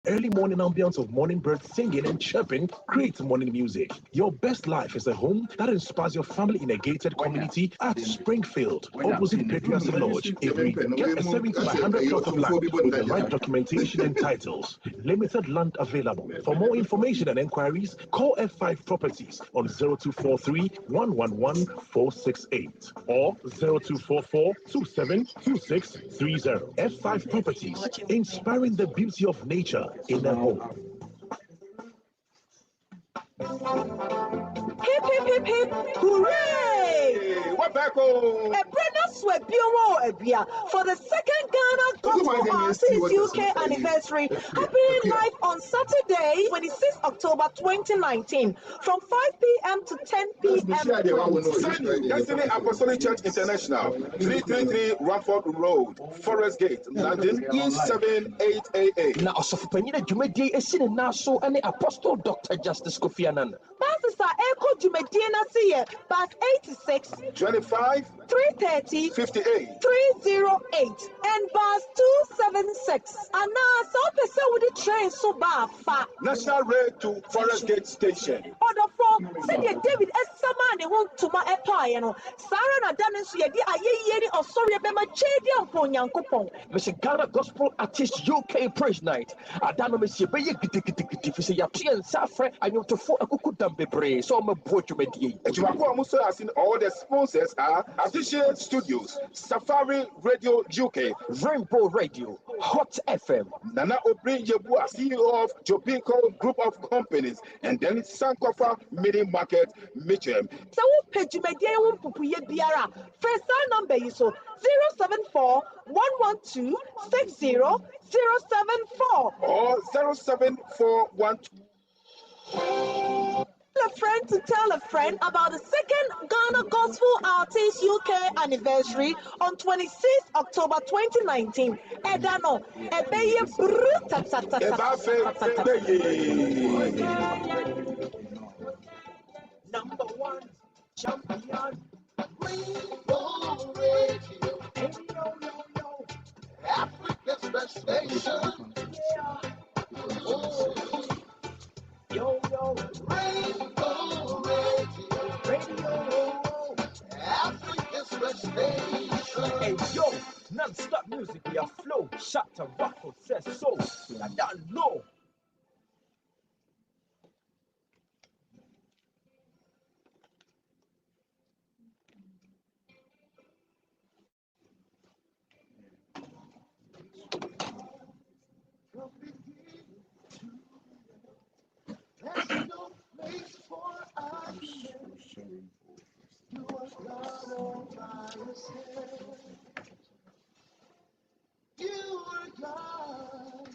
Early morning ambience of morning birds singing and chirping creates morning music. Your best life is a home that inspires your family in a gated community at Springfield, opposite Patriarch Lodge, Avery. Get a 70 by 100 plot of land with the right documentation and titles. Limited land available. For more information and enquiries, call F5 Properties on 0243 111 468 or 0244 272630. F5 Properties, inspiring the beauty of nature in a home. Hip, hip, hip, hip, hooray! What back home? A brand sweat for the second Ghana Gospel Artists UK anniversary, happening live on Saturday, 26 October 2019, from 5 p.m. to 10 p.m. Destiny Apostolic Church International, 333 Ramford Road, Forest Gate, London, E788AA. Now, also for Penina Jumedi, a sin now so any Apostle Dr. Justice Kofi Annan. Pastor Echo Jumediana Siye, Bus 86, 25, 330, 58, 308, and Bus 276. And now, so person with the train so bad far. National Rail to Forest Gate Station. Order for David S. Samani won't to my empire. Sarah Nadanen Suedi, Aye, or sorry, Bema Chedi and Ponyankopon. Mr. Ghana Gospel Artists UK Praise Night. Adano Monsieur Baye Gitikiti, Yapian Safre, and you to for a Kukudam Bebre, so I'm a boy to mediate. And you are also asking all the sponsors are Associate Studios, Safari Radio UK, Rainbow Radio, Hot FM, Nana Obrin Yebua, CEO of Jopinko Group of Companies, and then Sankofa Mini Market Mitchell. So, Pejumedia won't pupuye biara. First number is 074 112 60074 or 07412. A friend to tell a friend about the second Ghana Gospel Artists UK anniversary on 26 October 2019. Edano, Ebeye Number one champion, Rainbow Radio, hey yo yo yo, Africa's best station. yo yo, Rainbow Radio, radio, Africa's best station. hey yo, non-stop music, we are flow, shot to ruffle, says so, I don't know. There's no place for argument. You are God all by yourself. You are God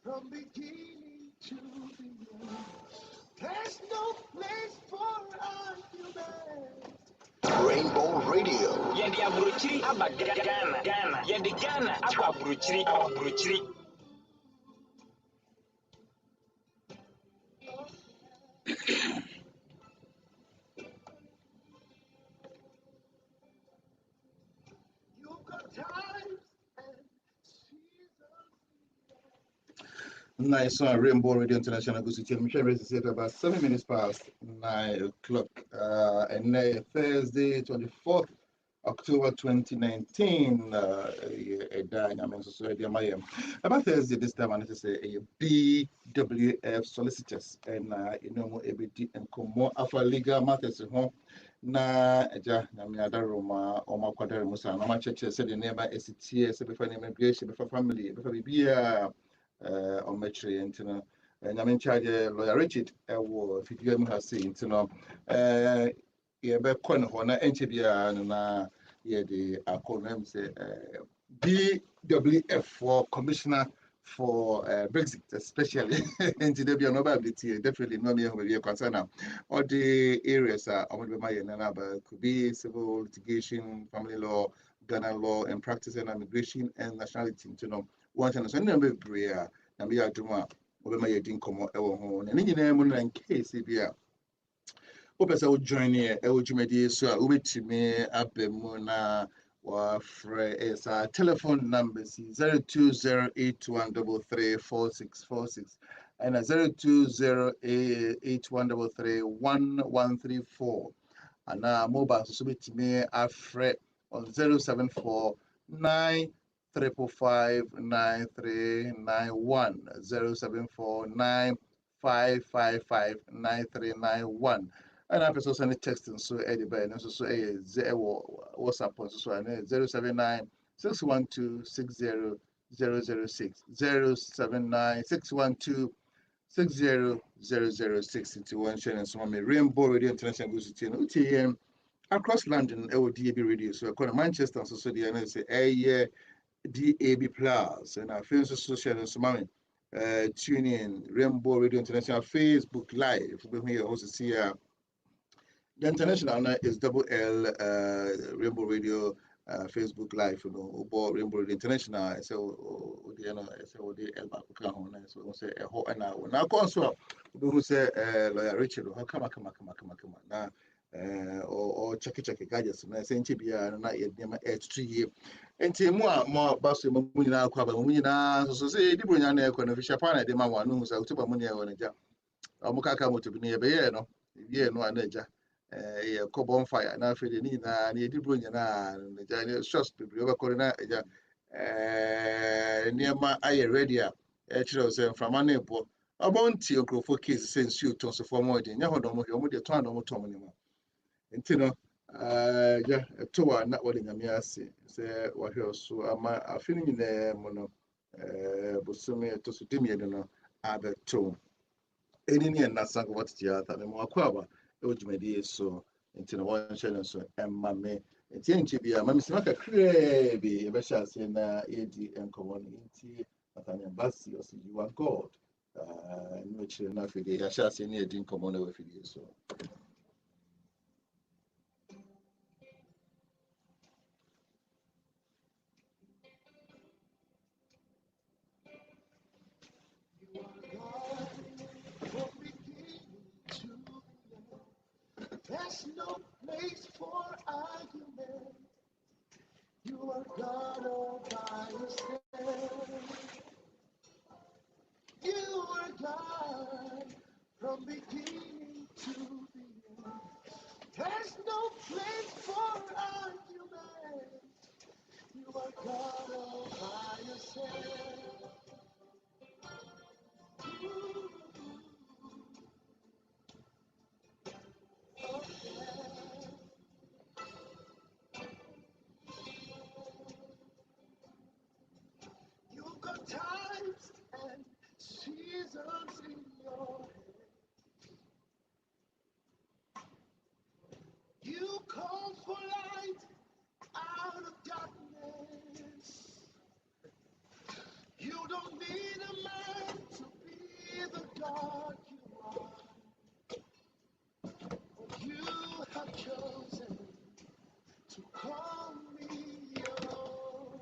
from beginning to the end. There's no place for argument. Rainbow Radio. Yendi aburuchiri aba Ghana. Yendi Ghana aba aburuchiri. You've got times and seasons. Nice one, Rainbow Radio International. Good to see you. It's about 7 minutes past 9 o'clock. And Thursday, 24th October 2019. About Thursday, this time I need to say a BWF Solicitors. And you know, everything and come more after legal matters at home. Na eja na mi adaroma o ma kwadare musa na ma cheche said the name is TS before immigration before family before bibia on metri intino na me charge lawyer Richard wo figure mu ha say intino ye be kon ho na enche bia na ye the acronym say BWF for commissioner for Brexit, especially and today be ability definitely no me be concern now. All the areas are could be civil litigation, family law, Ghana law, and practice and immigration and nationality. To know one chance so number prayer and be aduma over my didn't come out home and in case if you hope as I would join here, I would so I will to me up mona is our telephone number 020813334646 and 0208131134 and our mobile so with me afre on 074 5559391 07495559391 and I also send a text and so Eddie Bay and so a WhatsApp so 079 612 60006 079 612 60006 into one channel so my Rainbow Radio International Gucci across London DAB radio so I Manchester so the and say DAB Plus and our Facebook social and so tune in Rainbow Radio International Facebook Live. We here also see the international is double L Rainbow Radio Facebook Live. You know, about Rainbow Radio International. So the L back so we say a whole an hour. Now, also we say lawyer Richard. Come on. Now. Or check gadgets na senti bia na ye dem h2 enti mo baso mo nyina akwa ba mo nyina so say di bronya na ekwa na fisha pa na de ma wa no so utuba mo ne e wona ja mo kaka mo to bi ne be ye no ana ja ye ko bonfire na fe de ni na ne di bronya na ja ne shots be be ko na ja niema aye ready a e kire so mframa na ebo abonti okrofo case sense you ton so for mo de nya hodo mo de ton do mo to mo ne mo Intino, yeah, towa not what in Yamiasi, say what he also ama a feeling in the mono, Busumi to Sudimiano, Aberto. Any and not sang what's the other, and more quava, which may be so into one channel, so and mammy, and TNTB, Mammy Smaka crabby, a beshas in AD and community, Nathaniel Bassi, or see you are God. Which enough with the Ashas in AD in common with you so. There's no place for argument. You are God all by yourself. You are God from beginning to the end. There's no place for argument. You are God all by yourself. You've got times and seasons in your head. You call for light out of darkness. You don't need a man to be the God you are. You have chosen to call me your own.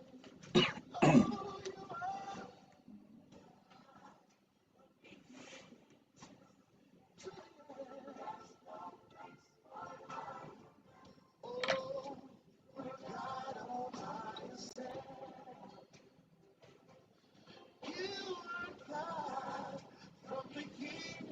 Oh, you are. Oh, God all by yourself. You are God from beginning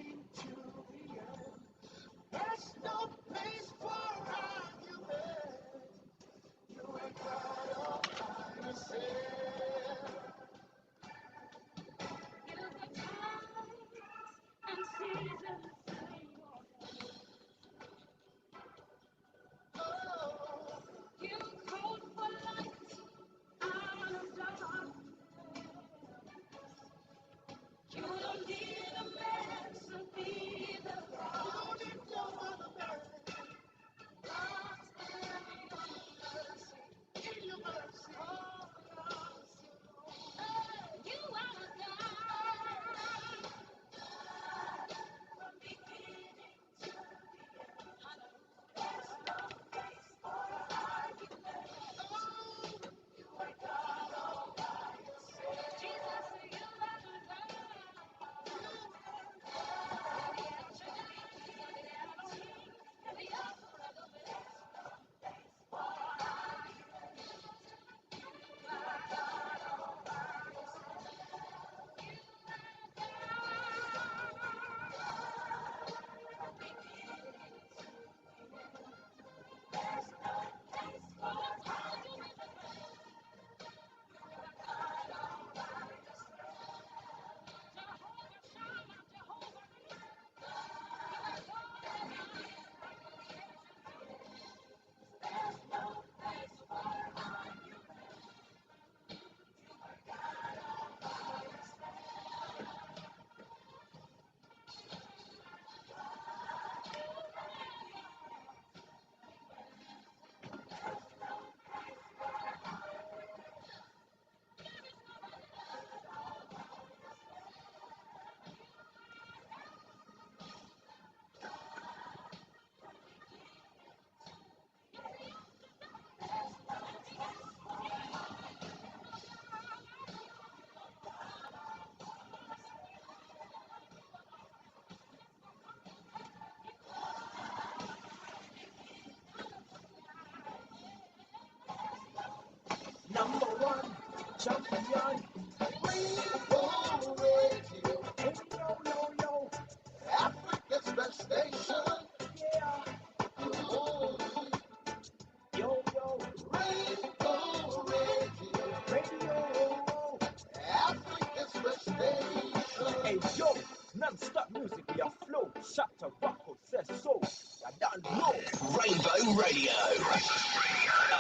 Hey yo, non-stop music, we are flow. Shut to Rocco says so. I don't know. Rainbow Radio.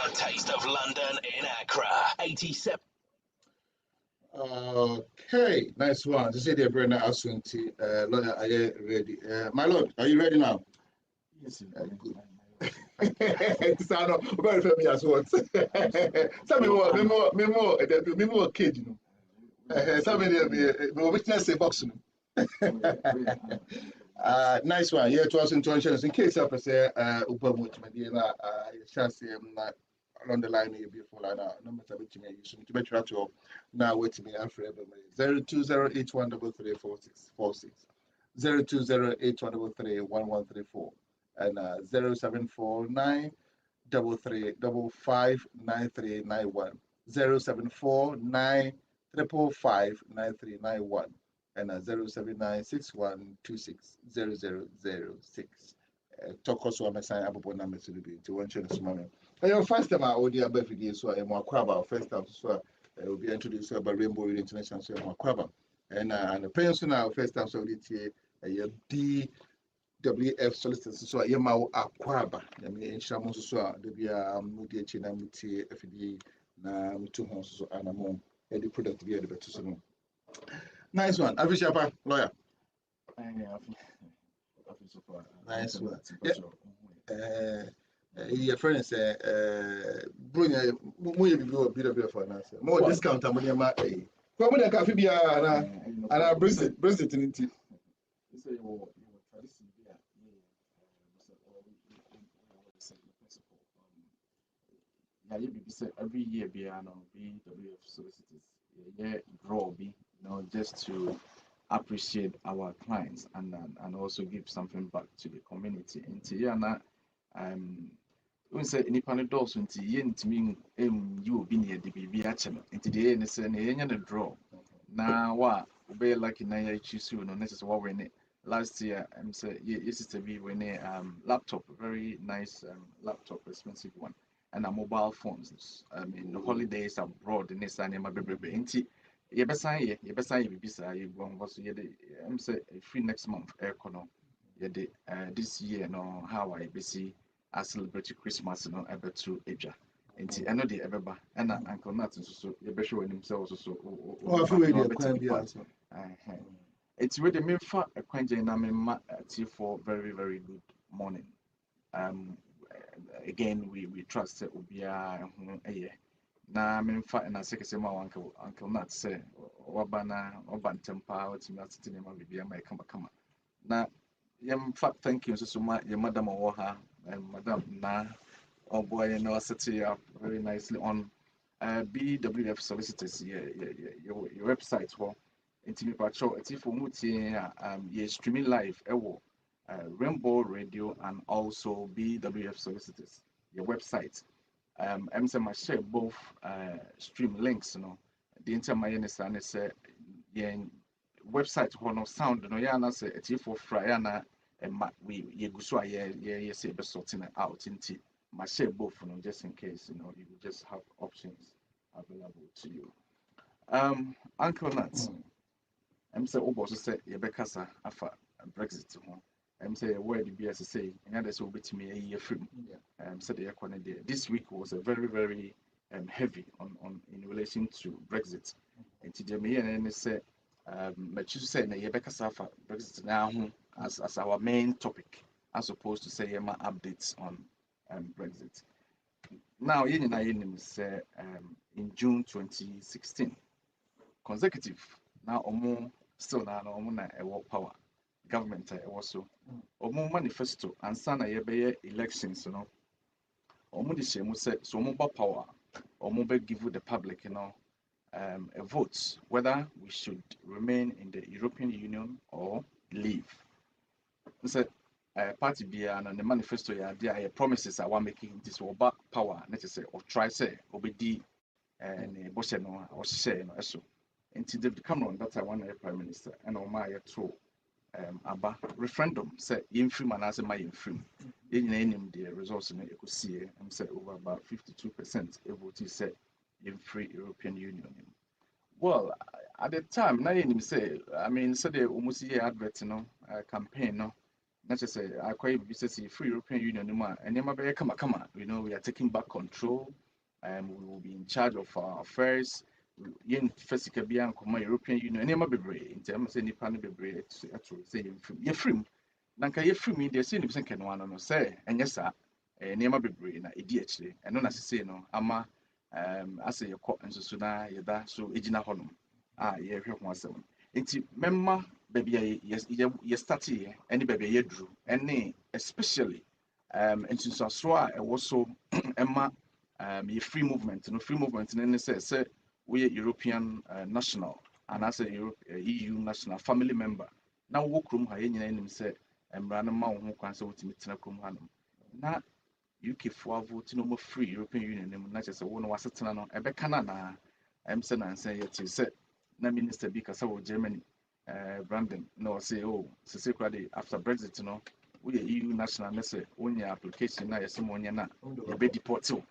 A taste of London in Accra. 87. Okay, nice one. This is the Brenda Asunti. Lawyer, are you ready? My lord, are you ready now? Yes, Good. Sound of very family as what? Some more kid, you know. Somebody will witness a box. Nice one. Yeah, to us in case I say Ubermut Medina, Chassis along the line here before line number 70 to bet you to now wait me after 020813334646 0208131134 and 0749 33559391 0749 5559391 and 07961260006. Talk us one sign up on numbers to be to one channel moment. And first time I audio birthday, so I'm more crab. First time, so will be introduced by Rainbow International, so I'm crab. And the person now, first time, so it's a BWF Solicitors, so I am our aquaba. I mean, Shamos, so the Bia Mudi Muti FD, na two horses, and a mom, and the product to be able to know. Nice one. Afishapa, lawyer. Nice one. Your friend say, bring a BWF finance. More discount. I'm going to come in a cafe beer and I Brexit in it. Every year, BWF Solicitors, draw just to appreciate our clients and also give something back to the community. When say nipa no dɔɔso nti yɛntumi yi obi ne yɛde biribi akyɛ no nti deɛ yɛyɛ ne sɛ ne yɛnya no draw na wa wobɛyɛ lucky na yɛakyi no na kyerɛ sɛ wɔwene last year sɛ yɛ sister bi wene laptop, very nice laptop, expensive one, and a mobile phones. The holidays abroad ne saa nneɛma bebrebe nti yɛbɛsan yɛ biribi saa yɛbɔ so yɛde sɛ free next month ɛrekɔ no yɛde this year no how I yɛbɛsi I celebrate Christmas no ebetu eja. Enti eno de ebeba ena Uncle Nat so yebehwe wanim se so so o afi we de kwan bia so it's really me fa kwanje na me ma for very very good morning. Again we trust that obia ho eye na me fa na sekese ma Uncle Nat say wabana obantempa otimi atete ma bibia ma kama na yem fa thank you so much your madam oha and Madam Na, oh boy, you know, set up very nicely on BWF Solicitors, your website for Intimate Patrol. It's for Muti, you're streaming live, Rainbow Radio and also BWF Solicitors, your website. I'm saying I share both stream links, you know. The intermayanis and it's website for no sound, no, yeah, say it's for Friana. And we go so say be sorting it out into my share both just in case you just have options available to you. Uncle Nat, I'm say also say Yebekasa afa Brexit home. I'm say where the BS say and that's will be to me a year free. Said the economy this week was a very very heavy on in relation to Brexit. And to me and say but you say na Yebekasa afa Brexit now as our main topic, as opposed to say updates on Brexit. Now, in June 2016, consecutive. Now, still now a war power government. Also, manifesto and sana elections. The same say so mobile power. Give the public, a vote whether we should remain in the European Union or leave. So, party be and the manifesto there are promises I want making this about power necessary or try say obedi and bosheno or share no so until David Cameron that I want a prime minister and on my to about referendum say in free man as my in free in the results in you could see said over about 52% voting said in free European Union. Well, at the time na him say I mean so the almost year advert no campaign no not just say I quite business free European Union no more and never be come you know we are taking back control we will be in charge of our affairs yen physical be and come European Union never be brave in terms say nipa no be brave to say you free nanka you free me they say ni can one no say enye sa never be brave na edi actually and no say no ama asɛ yɛkɔ nsusu na yɛda so egyina hɔnom yɛhwɛ ho asɛm nti mɛma baabi a yɛ start yɛ ɛne baabi a yɛduru ɛne especially nsusuaso a ɛwɔ so ɛma yɛ free movement no ne sɛ woyɛ European national anaasɛ EU national family member na wowɔ kurom ha yɛn nyinaa anim sɛ mmara no ma wo ho kwan sɛ wotumi tena kurom ha nom na UK for vote no more free European Union na kyerɛ sɛ wo no wasetena no ɛbɛka na na sɛ nansɛ yɛte sɛ na minister bi kasa wɔ Germany Brandon no say oh sɛ kora after Brexit no woyɛ EU national na sɛ wonya application na yɛsɛ mo nya na yɛbɛ deport you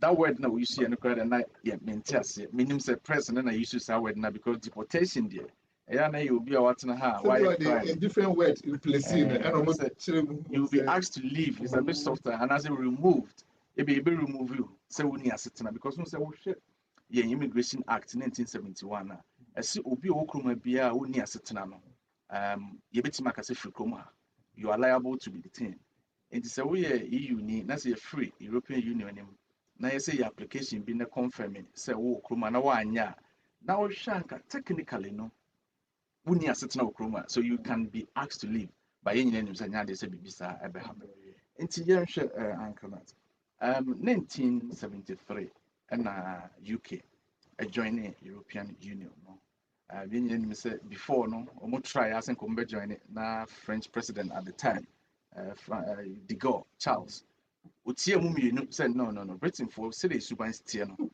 that word na we use no kora na yɛ mente ase menim sɛ president na use that word na because deportation there yeah, na you be a watching her. Why a different word in place you will be asked to leave. It's a bit softer, and as it removed, it be remove you. Say we need sitting because we say oh shit, yeah, Immigration Act 1971. I see obi okroma bia we need sitting no. You beti makase free kroma. You are liable to be detained. And say we EU ni na say free European Union nim. Na you say your application be na confirming say wo kroma na wa anya. Na wo shanka technically no. So you can be asked to leave by any name say they say bibisa ebe happen. Nti yen hwe Uncle Nat. 1973 and UK joined European Union no. Yen name say before no omo try asen ko mbe join na French president at the time de Gaulle Charles. Otie mu mienu said no Britain for say they suban stie no.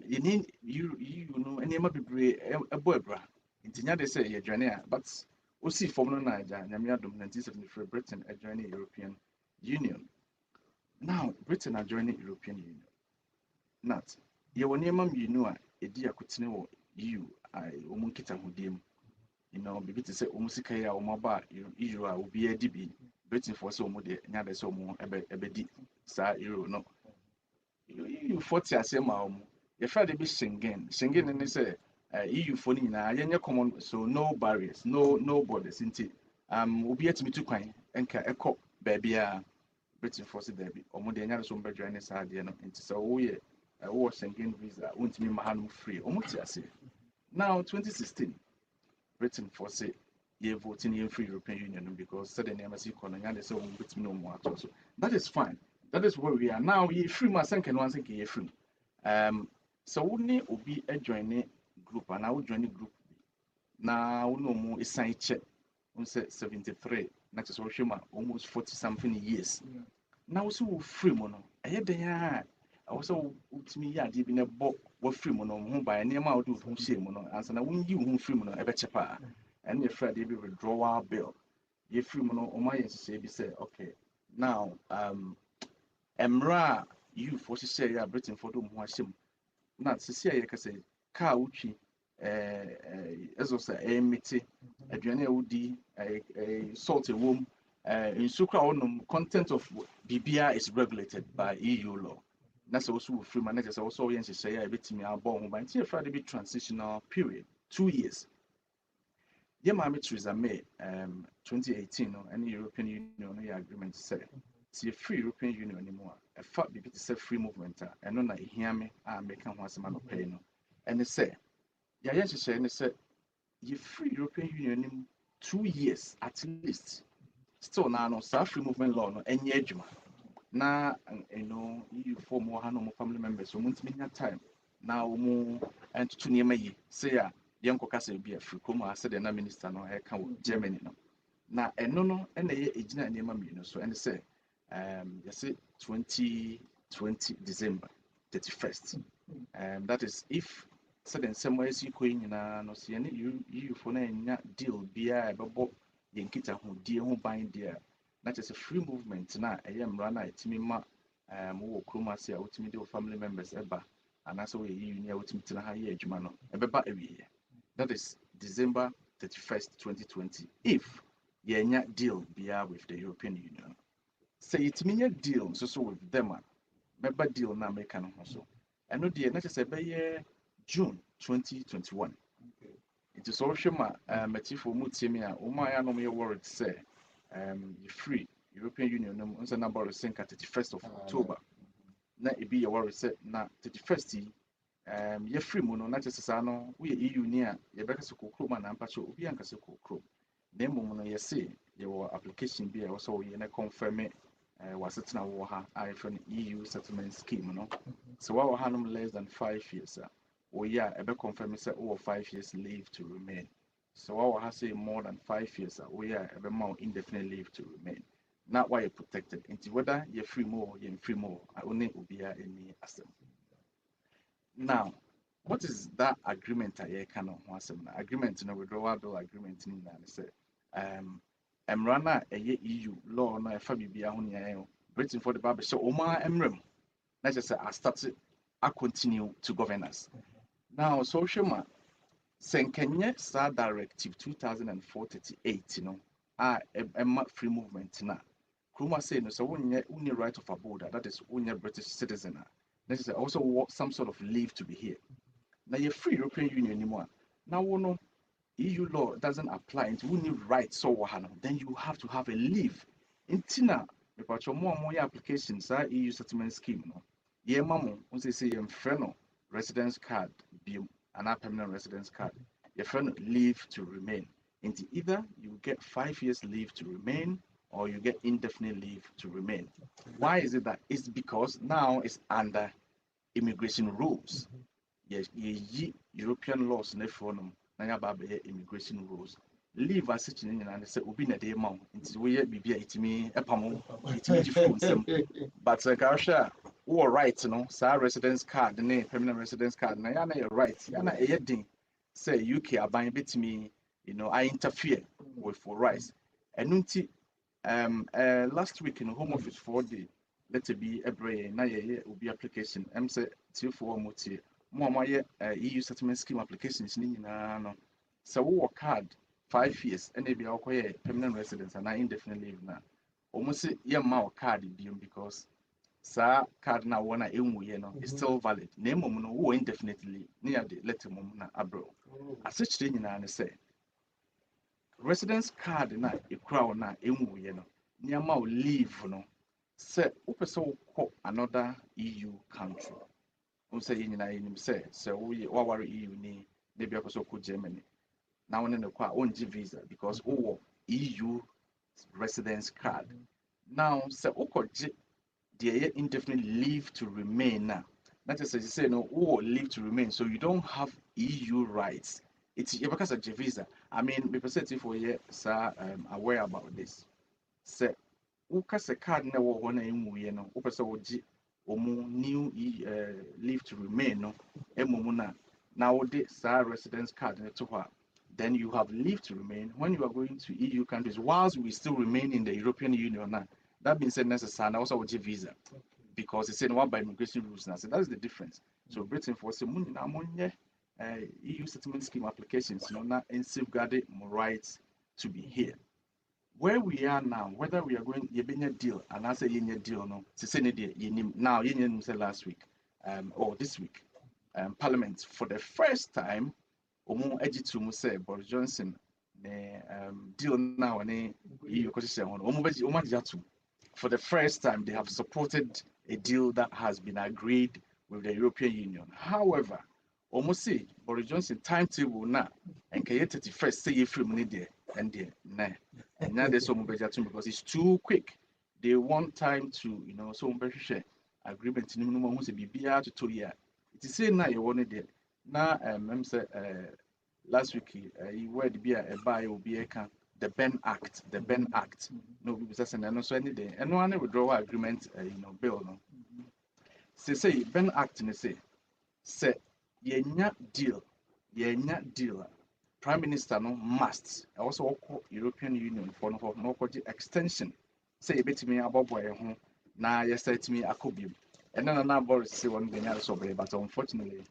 You need you know enema bebre eboebra Intinya they say you join but we see from no Niger, Nyamia 1973 Britain joining European Union. Now Britain are joining European Union. Not you will name you know a dear continue EU I umunkita hudim. You know, be to say umusika ya umaba EU will be a DB Britain for so much nyade so mo ebedi sa euro no. You 40 asema you feel the be Schengen and they say EU for any common so no barriers, no borders. Inti obi etimi tu kwan enka ekọ baby a Britain force baby omo de nya so mbe join sa de no inti so wo ye wo Schengen visa wontimi mahanu free omo ti ase. Now 2016 Britain force ye voting in free European Union because said the name as ikono nya de so omo betimi no mo ato so that is fine. That is where we are now. Ye free ma senke no anse ke ye free. So we need obi join group and I would join the group now no more is sign check on 73 next social almost 40 something years now so free mono I had the I was so to me yeah deep in a book what free mono home by name out of whom shame mono and I won't you whom free mono a better pa and your friend be withdrawal bill ye free mono on my say be say okay now emra you for say yeah Britain for them who shame not to say I say car uchi as of say emiti aduane udi salt wom in sukra onum content of bibia is regulated by EU law na so also free managers also yen say ya betimi abon ho ban tie fra de be transitional period 2 years ye ma Theresa May 2018 no any European Union no agreement say see free European Union anymore a fact be say free movement and no na ehia me a make ho asema no pay no and say yeah, yes, say you free European Union 2 years at least. Still now no free movement law no any ejuma. Na you know you form more family members so month time. Now more and to near me say ya young kasa be a free come said the minister no can Germany no. Na no and the ejina near me no so and say you say 2020 December 31st. That is if sudden somewhere is you going no see any you for na deal bia bebo yenkita ho die ho ban dia that is a free movement na eyemra na etimi ma wo kroma se a wotimi de family members eba anaso we yi uni a wotimi tena ha ye adwuma no ebeba ewiye that is December 31st, 2020, if yenya deal biya with the European Union. Say it mean a deal so with them, member deal na make no so. And no deal, not just a June 2021. It is also my Matifo Mutimia, Umaya no me worried say, you free European Union, on the number of sync at 31st of October. Na it be a worry set na 31st. Ye free mono na just ano we EU near ye beka so kokro man ampa so obi anka so kokro na mum no ye say your application be also ye na confirm wasetna wo ha I for EU settlement scheme no so wa ha no less than 5 years o ya e be confirm say o 5 years leave to remain so wa ha say more than 5 years o ya e be more indefinite leave to remain not why you protected into whether ye free more ye free more only obia any asem. Now, what is that agreement I can agreement in a withdrawal bill agreement in say Emrana a EU law na Fabia Britain for the Bible so Oma Emrem. Let's just say I started I continue to govern us. Now social ma Senkenya Star Directive 2048, you know, free movement na. Kruma say no so only right of abode, that is only British citizen. Necessary also want some sort of leave to be here. Now you're free European Union anymore. Now no EU law doesn't apply into only right so then you have to have a leave. In Tina, about your more applications EU settlement scheme. No, yeah, mamo, once they say your residence card be an permanent residence card. Your friend leave to remain. Into either you get 5 years leave to remain or you get indefinite leave to remain. Why is it that? It's because now it's under immigration rules. Yes, European laws in the forum, immigration rules. Leave as such in and say, Ubina de Mount, into where be it me a pamo, it me different. But Gasha, all right, you know, sir, residence card, the name, permanent residence card, Nayana, you're right. Yana, a heading say, UK are buying bit me, you know, I interfere with for rights. And last week in the Home Office for the let it be a brain, na will be application. Say 2 muti. More EU settlement scheme applications no. So we work hard 5 years and they be acquire permanent residence and indefinite leave now. Almost a more card because sa card now one is still valid. Name no indefinitely near the letter na abro. As such thing na say residence card na a crown na near more leave no. Say, so call another EU country. Say in say, so we our EU ni maybe also call Germany. Now on the own visa because EU residence card. Now say the indefinite leave to remain now. That is to say no leave to remain, so you don't have EU rights. It's because of visa. I mean, representative for sir aware about this. Say ukase card na wo ho na emuye no upese woji omu new leave to remain no emumu na wo de sa residence card na to ho then you have leave to remain when you are going to EU countries whilst we still remain in the European Union now. That being said necessary also woji visa because it's said one by immigration rules now. So that's the difference. So Britain for say mun na monye EU settlement scheme applications no na and safeguarded my rights to be here. Where we are now, whether we are going a deal and I say a deal no, now say last week or this week, Parliament for the first time, say Boris Johnson deal now EU for the first time they have supported a deal that has been agreed with the European Union. However, almost say Boris Johnson timetable now and can 31st say free money there and there and now there's some because it's too quick. They want time to so share agreement in minimum to be to 2 years. It is saying now you wanted there now last week you were to be a buy will be the Ben Act no because and also any day and one withdrawal agreement bill no say Ben Act and say yenya deal Prime Minister no must also European Union for no extension. Say bit me about boy na yes me akobium. And then Boris say one thing else but unfortunately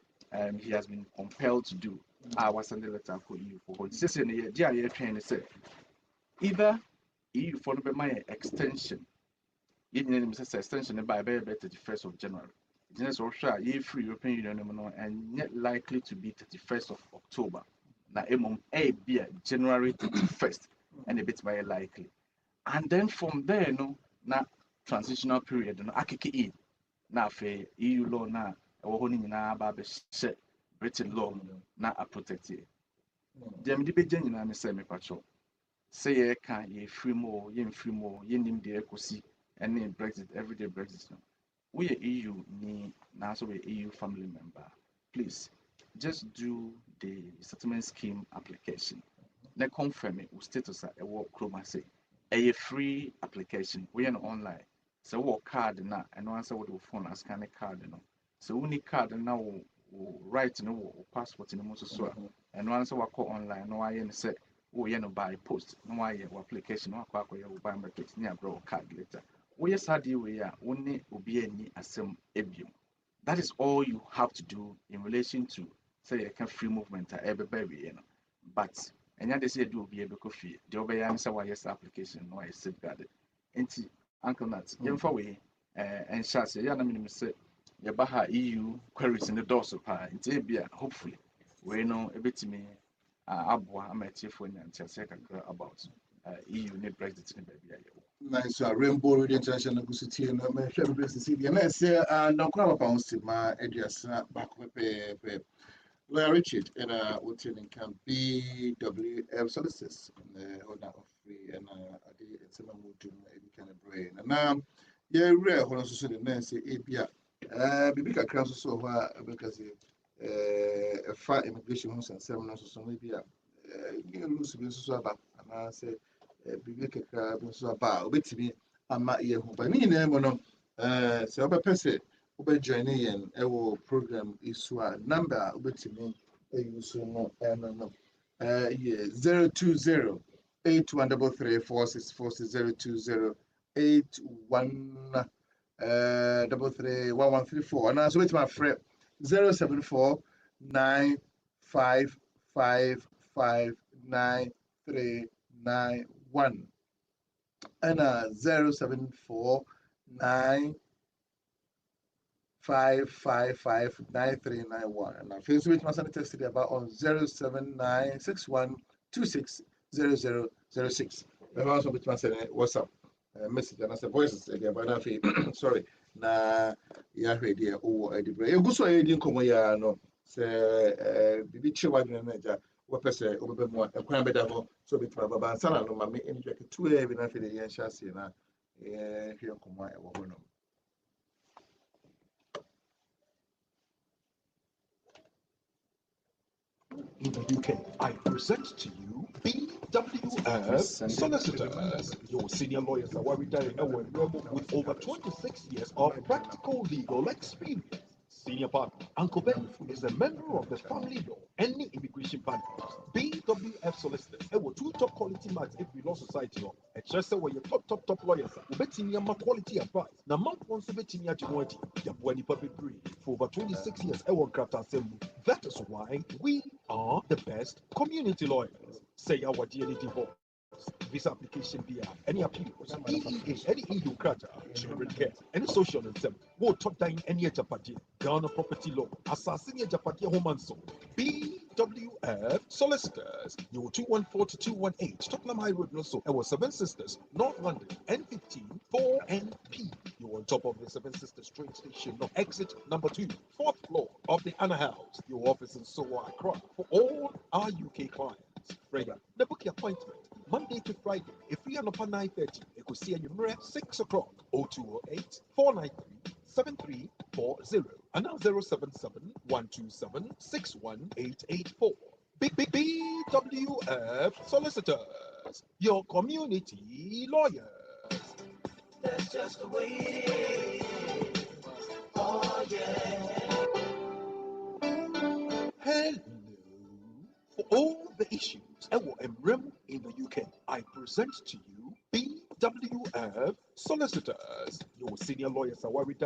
he has been compelled to do I was sending a letter for EU for sister in the year train say either EU for the my extension. You need to say extension by the 31st of January. Just also ye free European Union and yet likely to be 31st of October. Now a be January 31st and a bit very likely. And then from there no na transitional period no akeke in na fe EU law na holding na ba be Britain law na a protect it. Dem di be nyina ne say me pacho. Say ye can ye free more, ye nim de ekosi and Brexit everyday Brexit no. We are EU ni now so we EU family member. Please just do the settlement scheme application. Now confirm it with status at a work chroma say a free application. We are online. So what card na and answer what the phone as kind of card no. So we need card now write no passport in the most so and answer what call online no I say we no buy post no I application no kwa biometrics near bro card later. We are we are only obiani asem ebio. That is all you have to do in relation to say you can free movement at every baby, but and they say do be able to fee the obey answer why yes application no I safeguarded. Enti Uncle Nat, for we and shall say yana minimum say Yabaha EU queries in the door so far. It's hopefully we know a bit to me abwa amatifo and about EU need Brexit in baby. Nice Rainbow Radio International City and my favorite city. And I say, no crowd bounce my address back with Lawyer Richard and what's in can BWF Solicitors and owner of free and it's a mood to kind of brain. And now, yeah, rare when I saw the man say, Abia, Bibica Council so because a far immigration house and seminars or so maybe you lose so about and I say, Bibica so about which me and my ear who by me name on so about person. Joining in our program is number which me use no 020 8133 8133 and as with my friend 074 9555991 and 074 5559391 and our Facebook must have tested about on 07961260006. The house of which must say what's up message and as a voice about sorry na ya ready or a debre. You go so I didn't come here no say bibi chewa na naja what person over more a crime better so bit baba sana no mama any jacket two even na fe the yan shasi na here come I wo no. In the UK, I present to you BWF Solicitors. Your senior lawyers are worried with over 26 years of practical legal experience. Senior partner, Uncle Ben is a member of the family law, any immigration bankers. BWF Solicitors, two top quality marks if we law society law. A chester where your top lawyers are betting your quality advice. Now, month once a betting your genuity, your body public breed for over 26 years. Craft assembly. That is why we are the best community lawyers. Say our DNA divorce. Visa application via any appeals, EEA, any EU crata, children care, any social and them. Wo top down any Japadi, Ghana property law, assassin Japadi home and so. BWF Solicitors, your 214-218, Tottenham High Road, no so. Our Seven Sisters, North London, N15, 4NP. You're on top of the Seven Sisters train station, no exit number 2, 4th floor of the Anna House. Your office in Soho, Accra, for all our UK clients. Prayer, the book appointment. Monday to Friday, if we are up at 9:30, you could see you at 6 o'clock, 0208 493 7340, and now 077 127 61884. BWF Solicitors, your community lawyers. That's just the way it is. Oh, yeah. Hello. For all the issues in the UK, I present to you BWF Solicitors. Your senior lawyers are worried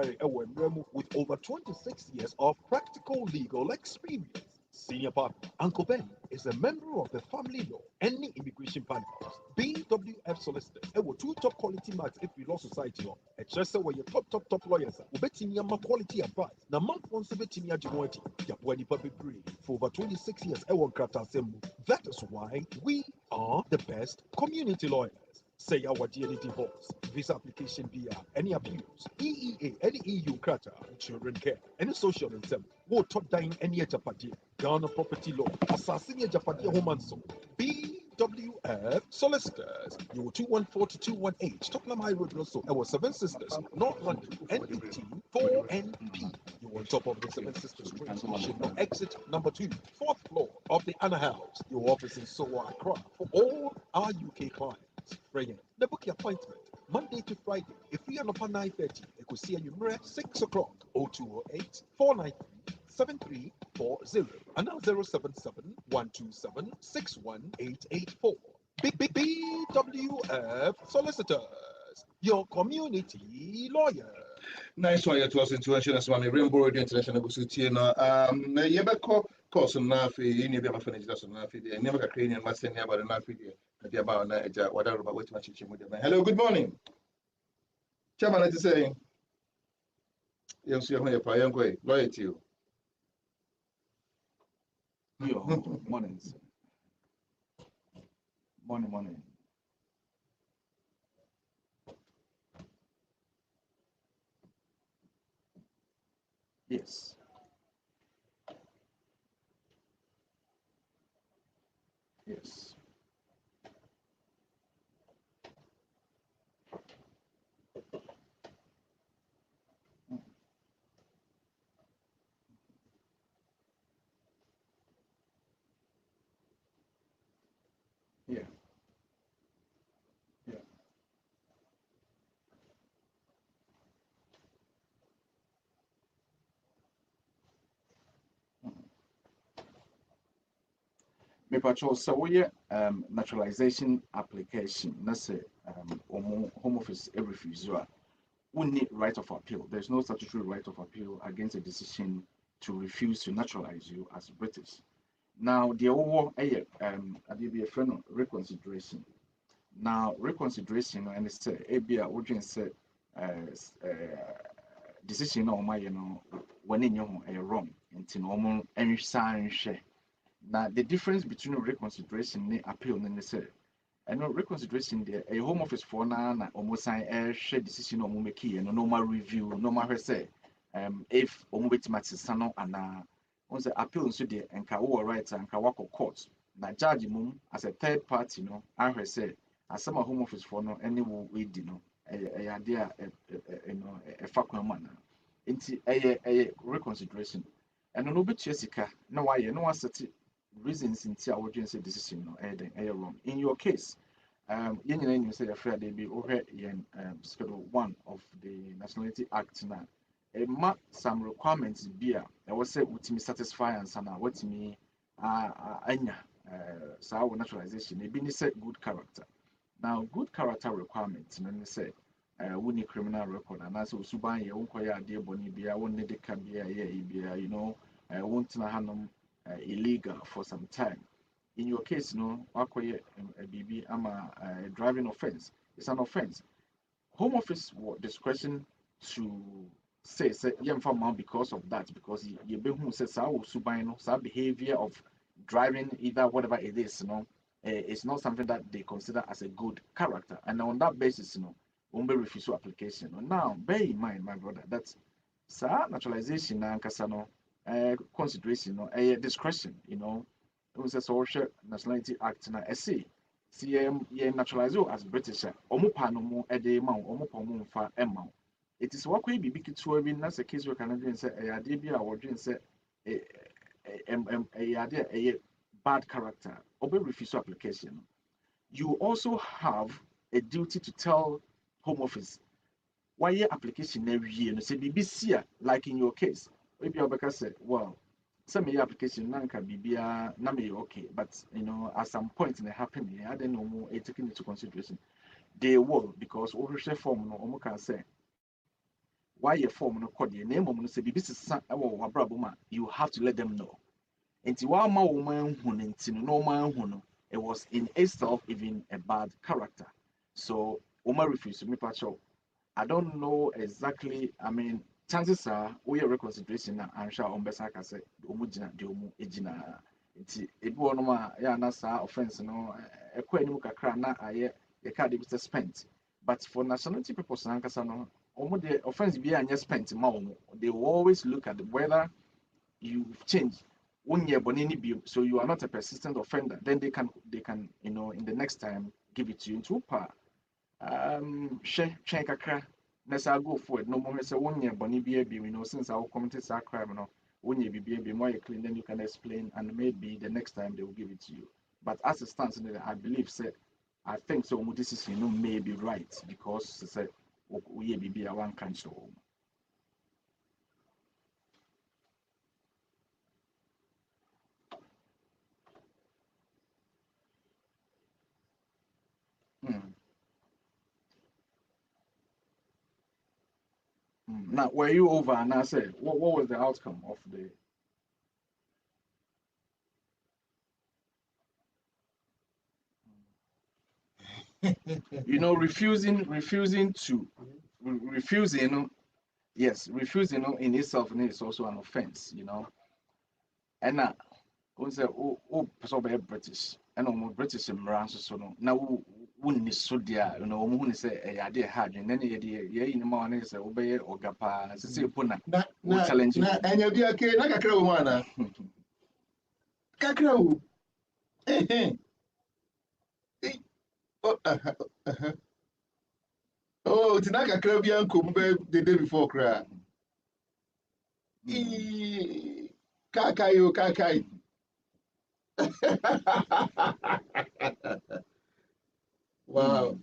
with over 26 years of practical legal experience. Senior partner, Uncle Ben is a member of the family law and immigration panels. BWF Solicitors, two top quality marks if we law society. A chester where your top lawyers are. Ubetini quality advice. Now, month once a betini ajuati, Yapwani public breed for over 26 years. That is why we are the best community lawyers. Say our DNA divorce, visa application via any abuse, EEA, any EU crata, children care, any social incentive, war top dying any Japadia, Ghana property law, assassin Japadia home and so. BWF Solicitors, you 214 to 218, Tottenham High Road, also, our Seven Sisters, North London, N18 4NP. You on top of the Seven Sisters train station, no exit number 2, 4th floor of the Anna House. Your office in Sowa, Accra, for all our UK clients. Brilliant. The book appointment Monday to Friday. If we are not 9:30, you could see you at 6 o'clock. 0208 493 7340 and now 077 127 61884. BWF Solicitors, your community lawyer. Nice one, to us intuition as one Rainbow Radio International City. Yebeko course on Nafi, you never finished us on Nafi, never a cranium must say about the Nafi, the about Naja, whatever about what much with them. Hello, good morning. Chairman, let us say, you see, I'm here, lawyer to you. Morning. Morning. Yes. Yes. Yeah. Yeah. Me patrol so we naturalization application. Let's say home office refuse you. We need right of appeal. There's no statutory right of appeal against a decision to refuse to naturalize you as British. Now the overall a friend of reconsideration. Now reconsideration and it's a audience said decision on my when in your wrong into normal and sign share. Now the difference between reconsideration and appeal and say and no reconsideration there a home office for na almost sign share decision on make and normal review no matter say if bit sano and on the appeal so there and kawa rights and kawako court na judge mum as a third party no I say as some home office for no any will wait a idea a fakwa man into a reconsideration and no bit Jessica no why you know set reasons in our agency decision no wrong in your case you say a fair they be over in schedule 1 of the Nationality Act now some requirements be I was say with me satisfy and sana what me so naturalization it be say good character. Now good character requirements you know say we need criminal record and as usuban ye unkoya ade boni bia won ne de ka bia you know won't na hanom illegal for some time. In your case no akoye a BB ama driving offense. It's an offense. Home office discretion to say because of that because you be who says our behavior of driving either whatever it is it's not something that they consider as a good character and on that basis won't be refused application. Now bear in mind my brother that naturalization and kasano consideration discretion it was a social Nationality Act na see naturalize you as British omupano fa emma. It is what we be to have that's a case where Canadians say a idea or dream say a bad character or refuse application. You also have a duty to tell Home Office why your application every year. Say BBC like in your case, maybe Obeka said, well, some application nanka bibia na me okay, but at some point in the happening, I don't know more taken into consideration. They will because over share form no can say why your form no code your name say BBC you have to let them know. Nti wa ma wo man hu ne nti no man hu no, it was in itself even a bad character. So Oma refused me pacho. I don't know exactly. I mean, chances are we are reconsideration na answer on besa ka say omu gina de omu ejina. Nti ebi wono ma ya na sa offense no ekwa anim kakra na aye the card be spent. But for nationality purpose na nkasa no omu the offense be anya spent ma omu. They will always look at whether you've changed. So you are not a persistent offender, then they can in the next time give it to you into pa kakra let's go forward no more say 1 year boni since I will commit a crime no 1 year be more clean, then you can explain and maybe the next time they will give it to you. But as it stands, I believe I think so this is may be right because say we be a one cancel. Now, were you over and I said, what was the outcome of the refusing, yes, refusing in itself is also an offense, And now, say, oh, British, and almost British so no. Now, wouldn't so dear, who say a idea hard, and then in the morning say, obey or gapa, as I say, Puna, challenge you. And you'll be okay, like a crow, Cacro. Oh, it's not a Caribbean Kumbe the day before cry. Kakai. Wow.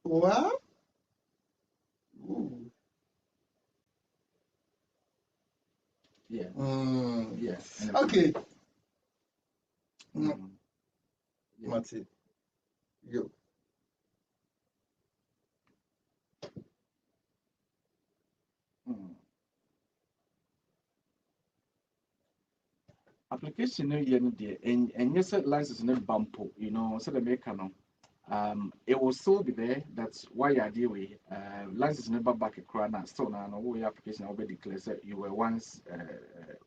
Wow. Yeah. Yeah. Okay. Mati. Yo. Application no year no dear and yes license no bumpo, so the make it will still be there. That's why you are dealing license never back a crown still now no application already declared that you were once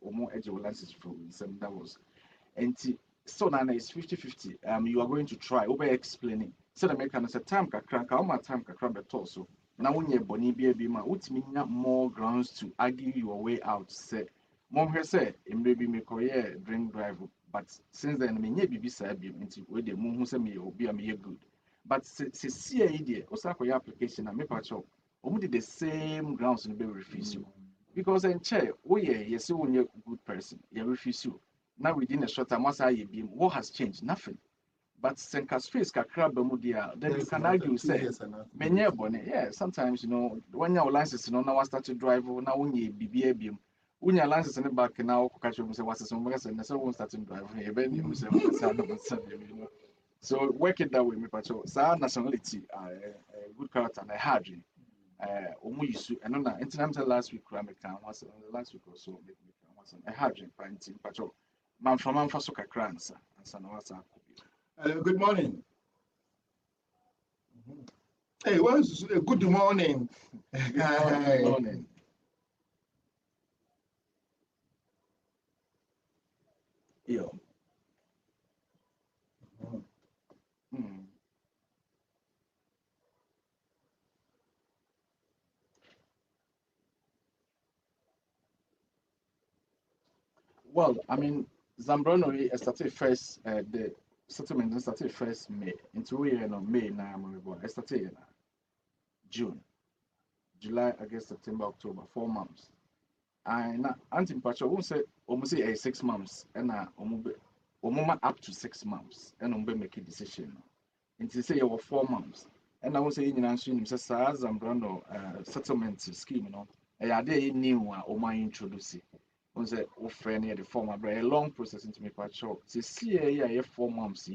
or more eligible license for some that was and so now it's 50-50. You are going to try over explaining so the make a time crank how much time can be also now when you're bonny be ma what mean more grounds to argue your way out say Mom say it may be me career drink drive, but since then me be said be into where the moon who say me will be a me good. But see idea also for your application and make a show. Only the same grounds and be refuse you. Because in chair, oh yeah, yes, you you're a good person, you refuse you. Now within a short time, once I be what has changed? Nothing. But Senka's face crab bemudia, then you can argue say many bonnet. Yeah, sometimes when your license now start to drive now when you be when your license in the back now catch you say what's some and so won't start to drive so work it that way me pacho sa nationality good character and a hard omu yisu and no na last week ram can once last week or so make me once a hard painting pacho man from man for so kakra ansa na what's up. Good morning. Hey, what's good morning? Good morning. Yo. Well, I mean, Zambrano started first, the settlement started first May. Into May now, I started June, July, August, September, October, 4 months. And anti-patch, I won't say almost 6 months, and up to 6 months, and make a decision. And to say you were 4 months. And I was saying, Zambrano settlement scheme, I did new or my introduce. Was a friend near the former, but a long process into me quite short. See, 4 months,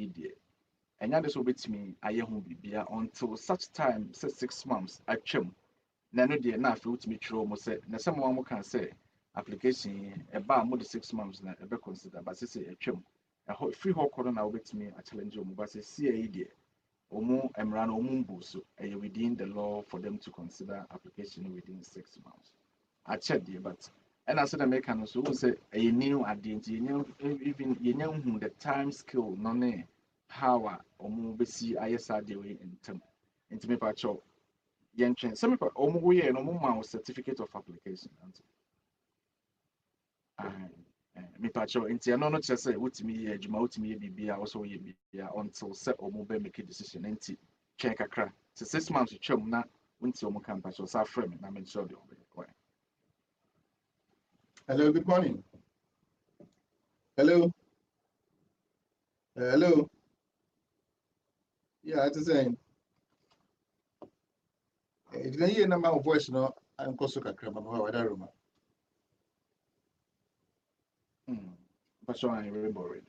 and that is what me I won't be until such time, 6 months, I chum. na no de na afi utimi tro mo say na some one can say application e ba mo de 6 months na e be consider but say etwem e free ho koro na obetimi a challenge o mo but say CAE de omo emra na omo mbu so e within the law for them to consider application within 6 months I checked it but and I said American so say a new identity even you know the time skill no ne how omo be see ISR the way in term into me pacho yen train some people omo we no mo certificate of application me pacho into no just say utimi ye adwuma utimi ye bibia also ye bibia until say omo be make a decision into check kakra so 6 months twam na until omo kan pacho sa frame na me sure the Hello, good morning. Hello. Hello. Yeah, it's the same. If you hear my voice, no, I'm going to cram on our room. But so I'm very worried.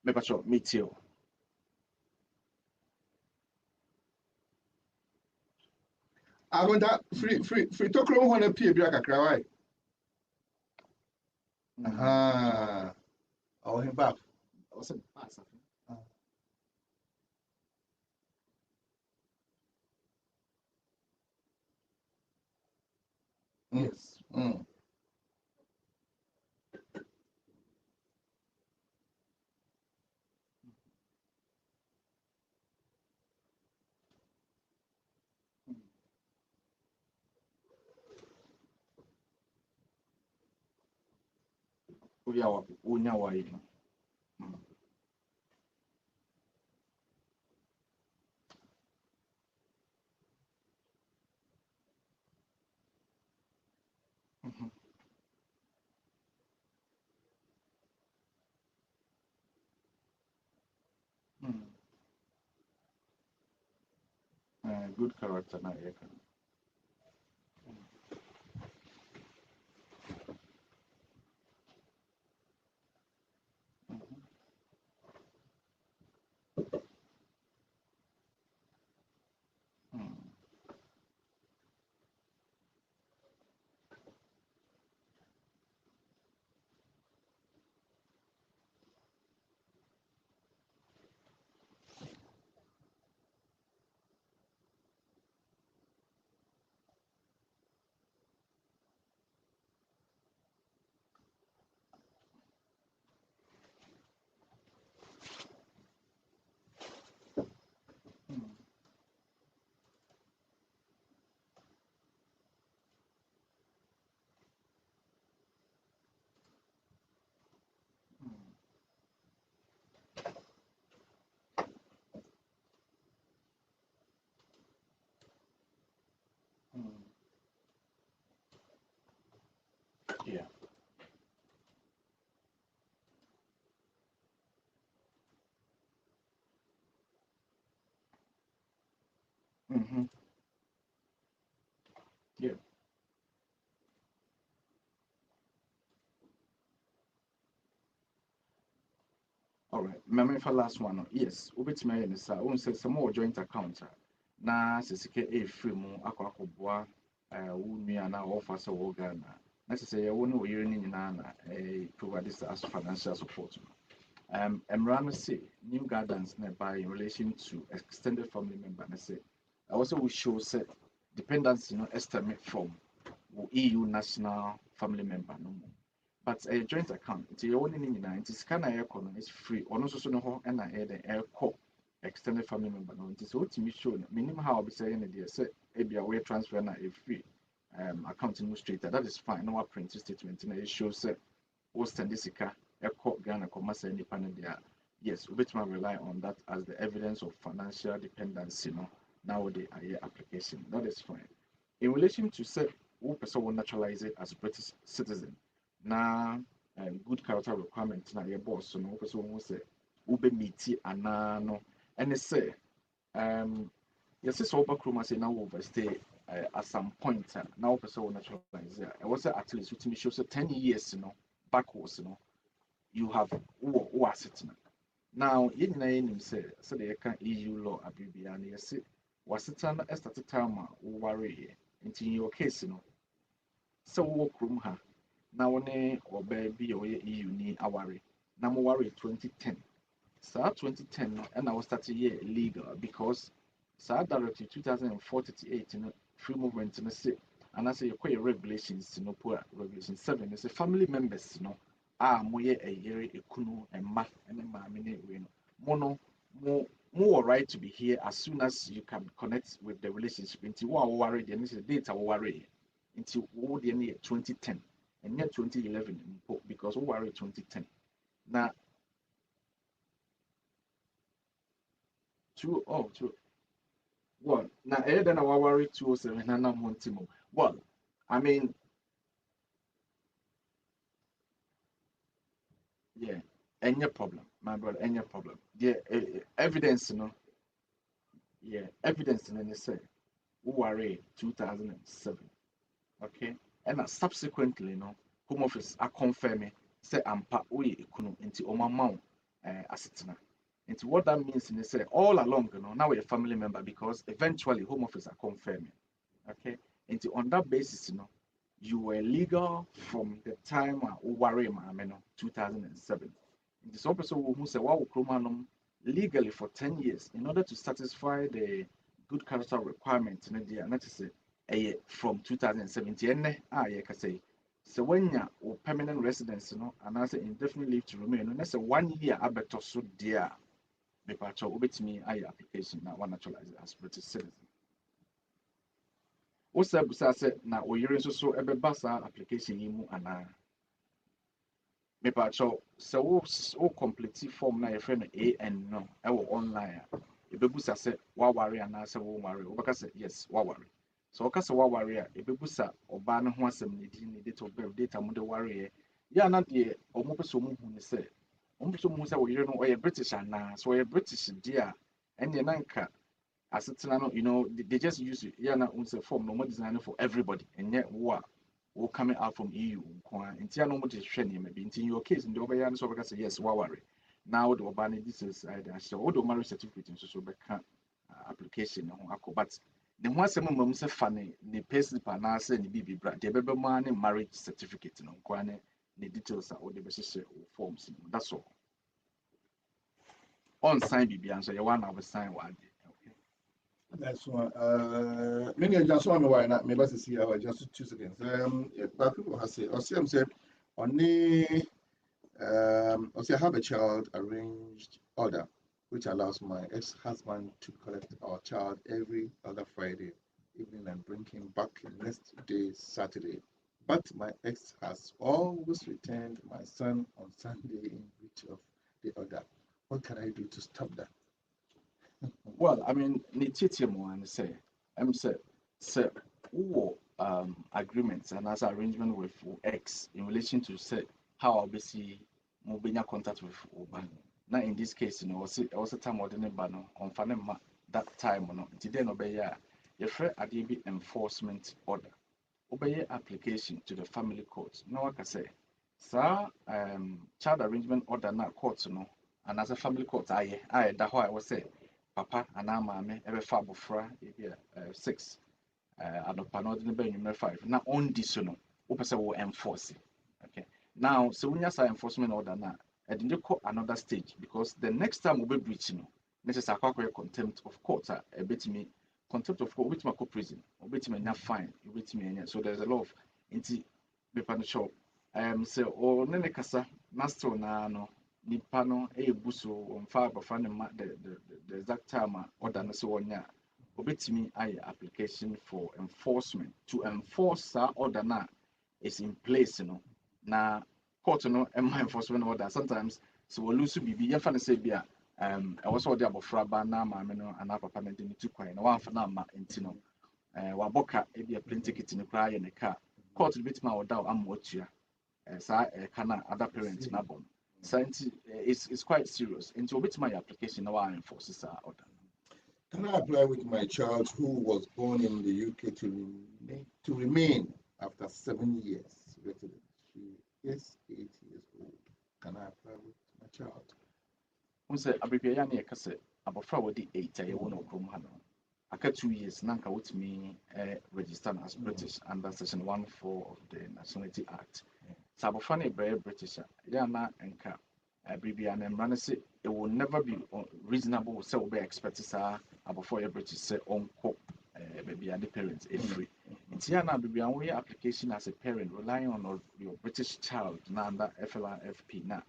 Me pacho meet you. I want that free talk room when a peer black a cry. Oh, him back. I was a pass. Yes. Unya wa yi. Good character na ye kan. Yeah. Yeah. All right. Memory for last one. Yes. Ubetime yen sa. Won say some more joint account. Na sesike e free mu akwa wo nua na offer so wo Ghana. Na say wo no yere ni nyina na provide this as financial support. Emrano say new guidance by in relation to extended family member. I say also we show say dependency estimate from EU national family member no more. But a joint account, it's your own in it is kind of economy is free. Or no so no and I had an air co extended family member. No, it is what to me show minimum how I'll be saying it. Say maybe a way transfer na a free accounting straight. That is fine. No print statement and it shows that what's Tandisica a co Ghana commerce independent there. Yes, we better rely on that as the evidence of financial dependence. Nowadays a application. That is fine. In relation to say who person will naturalize it as British citizen. Na good character requirement na your boss so no person who say ube meet ana no and say yes so back say now overstay at some point now person will naturalize it was at least with me show 10 years backwards you have who are sitting now you know say so they can EU law abibia and yes waseta no start time a worry into your case no so wo krum ha na wone oba bi o ye EU ni aware na mo worry 2010 saa 2010 no and I was started year illegal because saa directive 2048 no free movement no say and I say your regulations no poor regulation 7 is family members no mo ye a yere ekunu emma ene maame ne we no more right to be here as soon as you can connect with the relationship until wo worry the this data wo worry until wo the 2010 and yet 2011 because wo worry 2010 na two well now then I worry 207 and I'm wanting more. Well, I mean yeah, any problem, my brother, any problem. Yeah, evidence, you know. Yeah, evidence in any say who worry 2007. Okay. And subsequently, you know, Home Office are confirming say I'm part we kunu into Omamau asitina. Into what that means in say all along, you know, now we're a family member because eventually Home Office are confirming. Okay. Into on that basis, you know, you were legal from the time worry 2007. It is also who say wow legally for 10 years in order to satisfy the good character requirement in the and that is from 2017 you can say so when you permanent residence and as indefinite leave to remain and that's a 1 year abeto so dear the patch of me application now one naturalized as British citizen. Osa busa se na oyere so ebeba saa application yi mu ana me pa cho se wo complete form na yefe no AN no e wo online a ebebusa se wa ware ana se wo ware obeka se yes wa ware so oka se wa ware a ebebusa oba ne ho asem ne di ne date of birth data mu de ware ya na de omo pe so mu hu ne se omo pe so mu se oyere no oye British ana so oye British dia ene na nka asetena no you know they just use it yeah na unse form no more design for everybody and yet wo coming out from EU kwa ntia no mo de hwɛ ne maybe in your case in the oba ya no so beka say yes wa worry now the oba ne this is either so wo do marriage certificate so beka application no akɔ but the ho asɛm mam sɛ fa ne payslip na sɛ ne bibi bra de bɛbɛ ma ne marriage certificate no kwa ne details a wo de bɛhyehyɛ forms no that's all on sign bibi anso you want to sign one. That's one. Many of just one why not. Maybe see our just 2 seconds. But people have said, or said, only I have a child arranged order, which allows my ex-husband to collect our child every other Friday evening and bring him back next day Saturday. But my ex has always returned my son on Sunday in breach of the order. What can I do to stop that? Well, I mean, and say, agreements and as arrangement with X in relation to say how obviously moving contact with Oban. Now in this case, also time ordinary banner on Fanema that time today no be your fair ADB enforcement order. Obey application to the family court. No one can say, sir, child arrangement order na court and as a family court, I that how I was say. Papa and Amame ever far before 6 adopa no de be number 5 na on this no wo pese wo enforce okay now so when you say enforcement order na e dey go another stage because the next time we be breach no necessary akwa contempt of court e betimi contempt of court betimi ko prison betimi nya fine betimi nya so there's a lot of inti paper no show say o ne kasa master na no nipa no ebuso on fa abafa ne ma the exact time order no so wonya obetimi aye application for enforcement to enforce that order na is in place na court no enforcement order sometimes so we lose bibi ya fa ne say bia e was order abofra ba na ma me no ana papa na de ni tukwan na wan fa na ma enti no wa boka e bia plane ticket ni kra ye ne ka court betimi order am otua sa kana other parents na bon. So it's quite serious. Into which my application now enforces that order. Can I apply with my child who was born in the UK to remain after 7 years resident? She is 8 years old. Can I apply with my child? Who said Abibiani Cassette, about 8 I won't know. aka 2 years nanka with me register as British under section 14 of the Nationality Act. Sabofra na very British. Ya na enka Bribia and Emrana say it will never be reasonable so be expected before a British say on baby and the parents is free. It's here now Bribia we application as a parent relying on your British child na under FLRFP na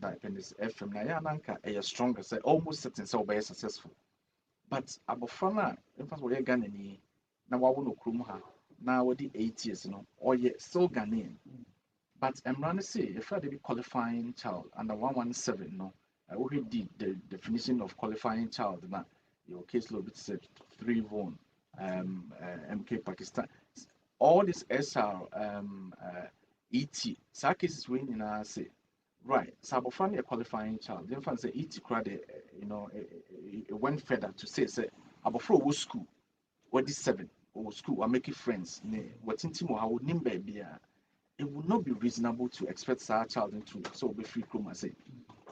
that appendix FM na ya nanka a stronger say almost certain so be successful. But abofra na in fact we Ghana ni na wa wono krum ha na wodi 8 years no or ye still Ghanaian. But Emrana say if I be qualifying child under 117 no we did the definition of qualifying child na your case law bit said 3 won MK Pakistan all this SR ET sa cases we na say right sabofra a qualifying child then fan say ET crowd it went further to say abofra wo school what is 7 or school are making friends ne what intimo how nimba bia it would not be reasonable to expect our child into so be free chroma say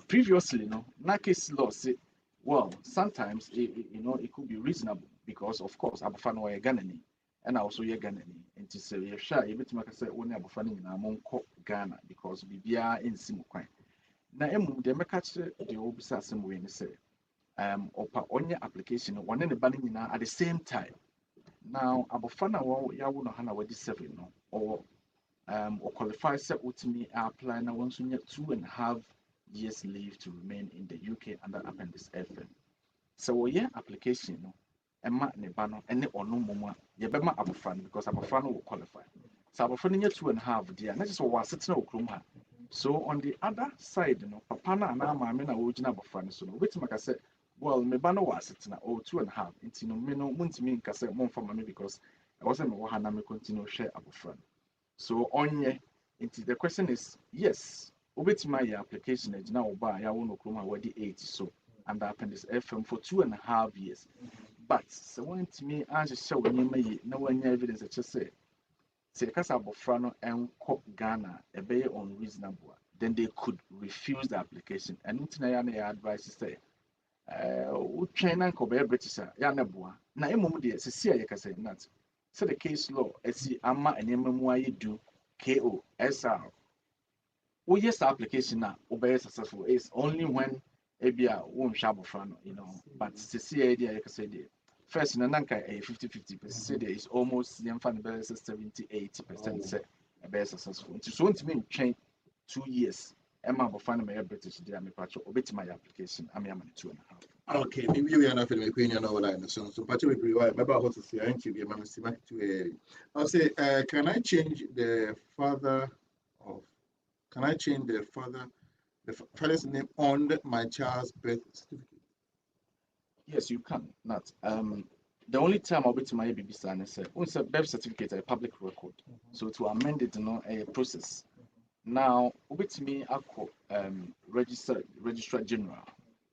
previously no na case law say well sometimes it could be reasonable because of course abofra no ye Ghanaian and also ye Ghanaian and to say you sure you betima ka say only abofra no nyina monko Ghana because bibia ensim kwan na emu de meka kire de obisa asem we ni say opa onye application one ne ba nyina at the same time now abofra na wo ya wo no ha na wadi 7 no or qualify set ultimately apply now once you get 2.5 years leave to remain in the UK under appendix FM. So we application no emma ne ba no ene ono momo ye be ma abofra because abofra no will qualify. So abofra no 2.5 there na just was sitting okrum ha. So on the other side no papa na na maame na wo gina abofra no so no wetin maka say well me ba no was sitting na 2.5 nti no me no muntimi nka say mo mfa mame because I wasn't me wo ha na me continue share abofra. So onye the question is yes obetima your application ejina oba ya wono kroma wadi 8 so under appendix FM for 2.5 years but so when to me answer show when na wanya evidence say kasa abofra no enko Ghana be unreasonable then they could refuse the application and ntina ya na advice say utwen na ko be British ya na boa na emom de sesi ya kasa not so the case law esi ama enemamu ayedu KO SR we yes application now obey successful is only when ebia won shabofra no but sesi idea you can say the first na nanka 50-50 say there is almost yemfa 70-80% say be successful so want me train 2 years emma bofra na British dey me patch obetima application am am 2.5. Okay, maybe we are not feeling queen, so patch we remember what to say. I to be a mamma to I'll say, can I change the father of the father's name on my child's birth certificate? Yes, you can. Not the only time I'll be to my baby son is once a birth certificate a public record. So to amend it, a process. Now, with me, I call registrar general.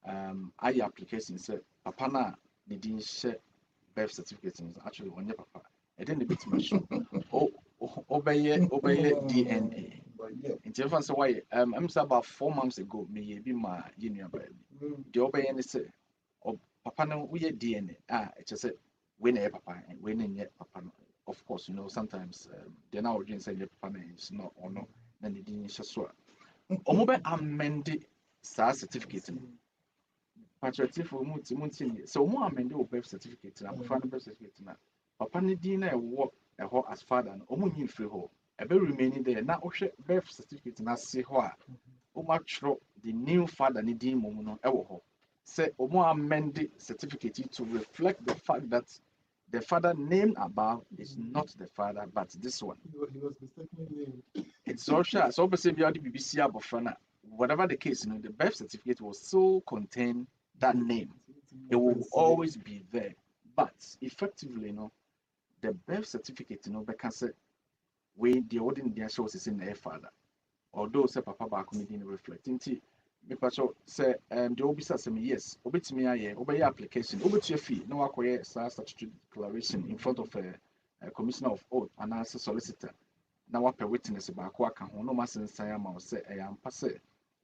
I application said papa na they didn't share birth certificate actually one year papa. I didn't bit my show. Obey DNA. In terms of why I'm about 4 months ago, me be my junior baby. The obey and say papa no we DNA. It just said when a papa and when yet papa. Of course, sometimes they're now again saying the papa is not or no, then they didn't share so. Omobe amended certificate. Patriotic for multi so more amend the birth certificate and papa birth certificate na papa ni din na wo as father no omo nyi free ho e be remaining there na ohwe birth certificate na se ho a o ma tro the new father ni din mom no e wo ho say omo amend the certificate to reflect the fact that the father named above is not the father but this one He was mistakenly named. it's so sure so be say be the BBC abofra whatever the case the birth certificate will still contain that name. It will always be there. But effectively, the birth certificate, because when the ordinary shows is in their father, although say papa back didn't reflect. Me pacho say the obisa say yes, obit me obey application, obit your fee, no acquire statutory declaration in front of a commissioner of oath and as a solicitor. Now what witness about waka no mass and say am say I am passe.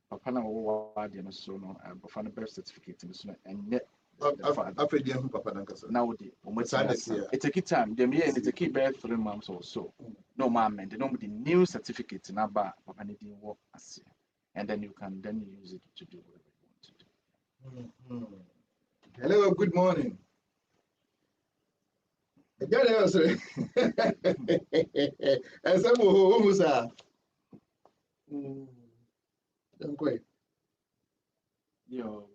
Papa na wo wade no so no bofra no birth certificate no so and After the Papa Nankasa. Now, it take time, the year and it take about 3 months or so. No, ma'am, and the new certificate in Abba, Papa didn't work as and then you can then use it to do whatever you want to do. Hello, good morning. Again, and some who are don't quite. Yo.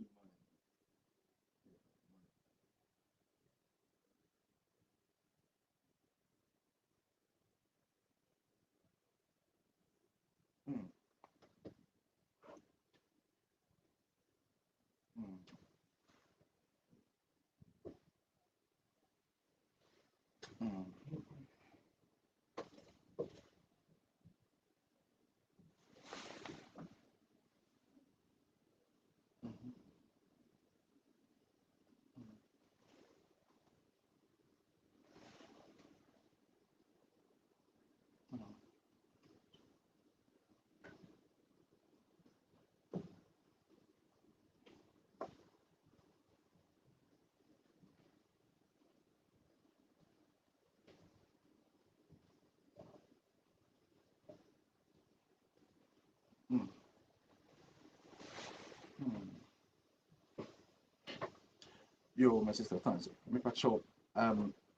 Yo, my sister, thanks. Me patrol.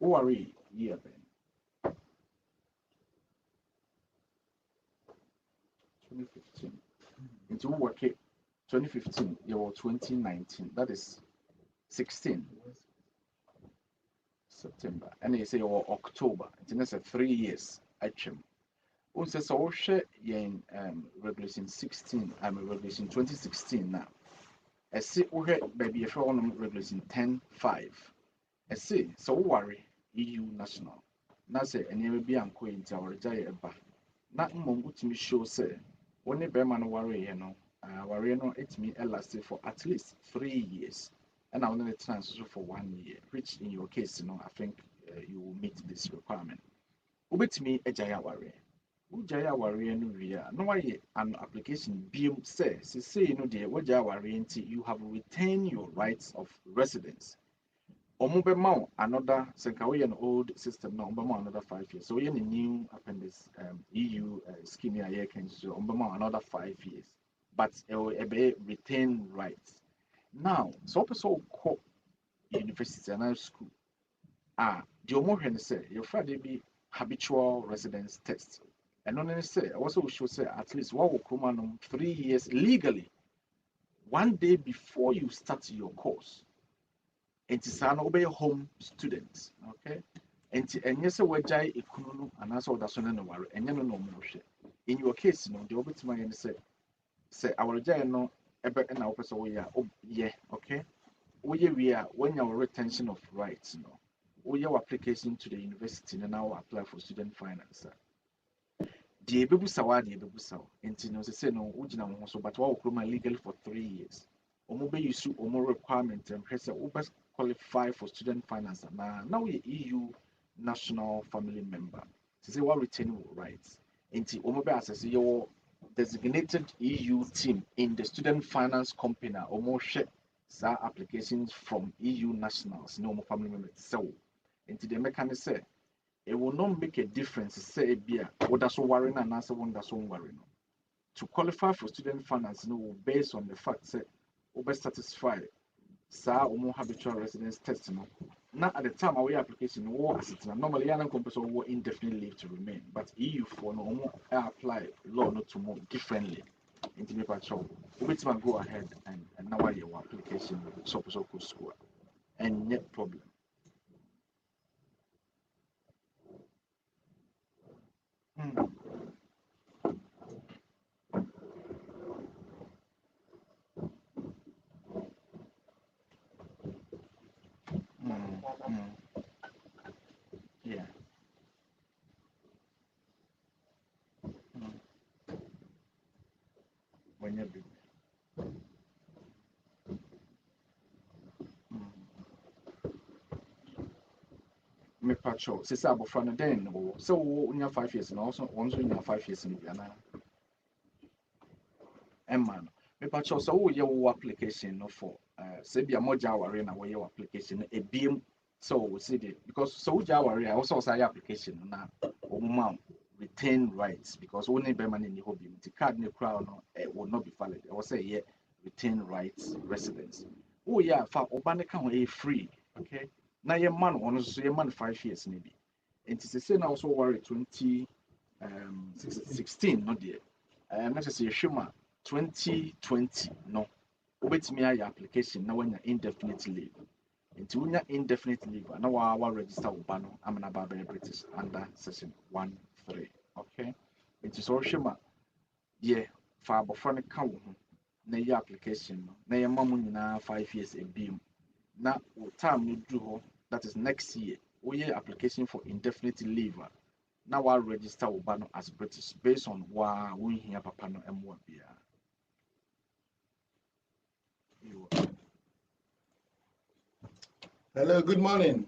Worry, yeah, Ben. 2015. Into work 2015, you were 2019. That is 16 September. And you say you're October. It's a 3 years. Actually. Also, so share in regulation 16. Regulation 2016 now. I see we baby if on regulation 10.5. I see so worry EU national. Na say any be anko into our jaya eba. Na mmongu to me show say when the bear man worry worry it me last for at least 3 years. And I want to transfer for 1 year, which in your case, I think you will meet this requirement. Ubit me a jaya worry. Ujaya worry no why an application beam says dear wajaya worry you have retained your rights of residence. Omubema another senkawe an old system now another 5 years. So we in the new appendix EU scheme here can so another 5 years. But a retain rights. Now so call university and school. The omo say your Friday be habitual residence test. And only say, I also should say at least what will come on 3 years legally, 1 day before you start your course. And it's an obey home student, okay? And yes, a wajai economy and also that's on worry, and you know, in your case, the obit my and say, our jay no, ever and our person we are, oh, yeah, okay? We are when your retention of rights, your application to the university and now apply for student finance. The Bebusawa, and no say no, Ujina so, but what will legally for 3 years. Omobe issue omo requirement and press Ubers qualify for student finance. Now we EU national family member. To say what retaining rights. Into Omobe as your designated EU team in the student finance company, omo share applications from EU nationals, no more family members. So, into the mechanism say. It will not make a difference, say, beer, or that's worry, and answer one that's worry. To qualify for student finance, based on the fact that we satisfy, habitual residence test. Not at the time our application, normally, I don't indefinite leave to remain, but EU for no apply law not to move differently into the patrol. We go ahead and now your application, so school, and net problem. Yeah. When you're big. Me patrol. Since I'm from then, so when you're 5 years and also once when you're 5 years in Ghana. And man, But also we your application no for say be a moja worry na we your application a beam so we see it because so worry I also say application na omuma retain rights because only be man in the hobby the card in the crowd no it will not be valid. I will say yeah retain rights residence. Oh yeah for obane can we free okay now your man one so your man 5 years maybe and to say now also worry 2016 no dear not say shuma 2020 no wait me your application now when you're indefinite leave into when you're indefinite leave now our register ubano I'm an about British under section 1.3 okay into so shuma yeah for abofra ne ka wo ho na your application no na your mamu nyina 5 years e bim na time no do ho that is next year we application for indefinite leave now we register ubano as British based on wa we here papa no emwa bia. Hello, good morning.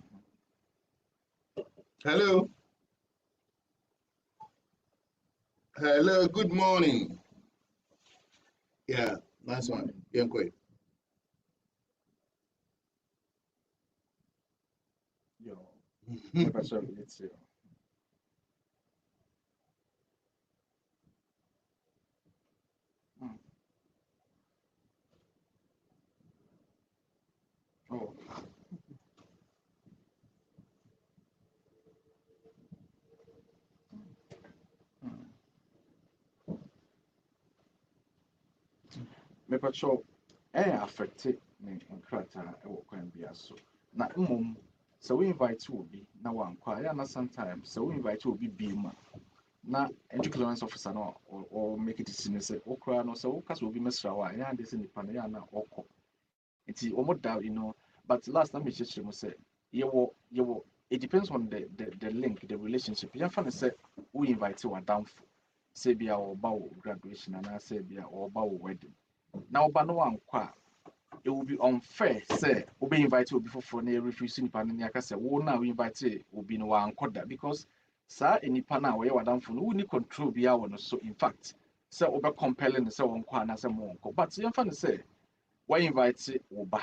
Hello. Hello, good morning. Yeah, nice one. Yeah, quick. Yo, never sure it's you. Oh. Never sure. Affected me and crata can be so. Now, so we invite you be now one quiet and sometimes so we invite you be beam. Now, entry clearance officer no or make it decision say okra no so because will be Mr. Why and this in the panana or it's almost doubt but last time we just say you it depends on the link, the relationship. You have to say we invite you down for say be our bow graduation and I say be our bow wedding. Now, but no one it will be unfair. Say, we be invited before for ne refusing panini. I say, oh, now we invited will be no one that because, sir, any pana where you are down for no need control be our so. In fact, say over compelling so on kwana say more. But you have to say, why invite Oba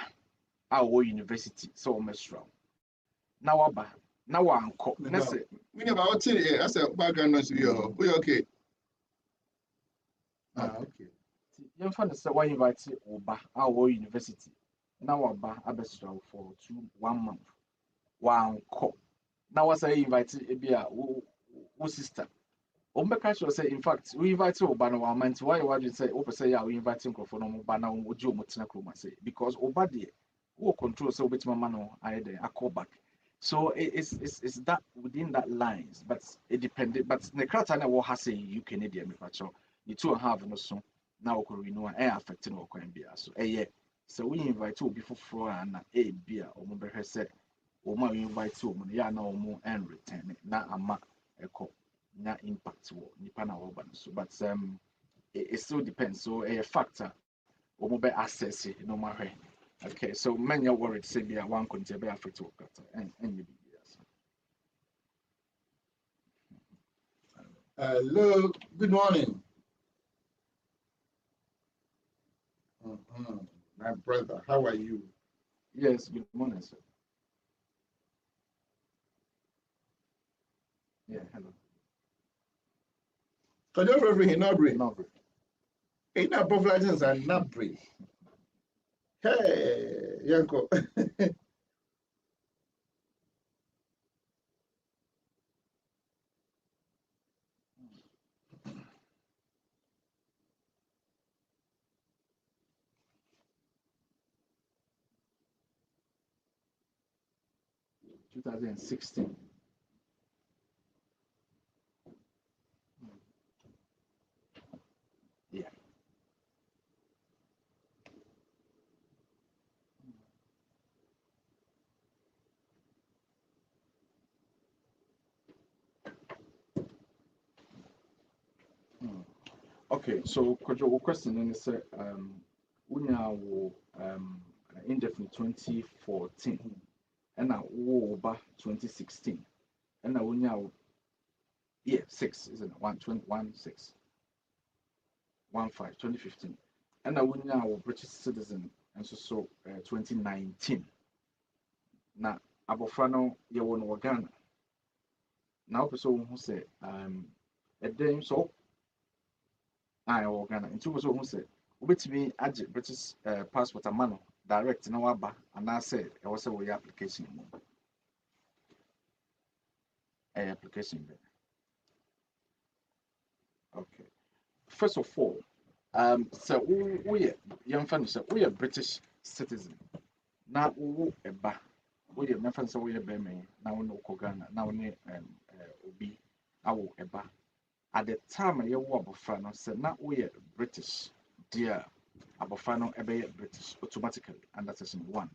our university so much strong. Now Oba, now one call. We never out here. I said, background noise. We okay. Okay. You find say why invite Oba our university. Now Oba abestra for 1 month. One call. Now I say invite Ebia who sister. Ombeka should say in fact we invite Oba no 1 month. Why you say Oba say yeah we invite him for no Oba na ojo mutina kroma say because Oba there who control so bit mama no I there I call back. So it's that within that lines, but it depended. But the crata na what has say you Canadian me pacho. You two have no so now we know affecting our coin beer. So yeah. So we invite you before floor and a beer or mobile said, or my invite you ya no more and return it. Na ama echo na impact war nipana urban. So but it still depends. So a factor or mobile access no matter. Okay, so many are worried say be one country be affected and you be Hello, good morning. My brother, how are you? Yes, good morning, sir. Yeah, hello. So just referring Hinabri. No, Ain't that both license and Nabri? Hey, Yanko. 2016. Yeah. Okay, so could your question is we now indefinite 2014 and now over 2016 and now we now 6 isn't it 1 6 1 5 2015 and I wouldn't know British citizen and so 2019. Now, Abofano, you won Ghana. Now, person who say, a day so I or Ghana, and two person who said, which me add British passport a man direct in our bar, and I said, I was a application. Application. Okay. First of all, so we young fan say we are British citizen. Now we a ba we are fan say we are Beme. Now we no Ghana. Now we Obi. Our a ba. At the time you were Abofano said now we are British. Dear Abofano ebe British automatically under section 1.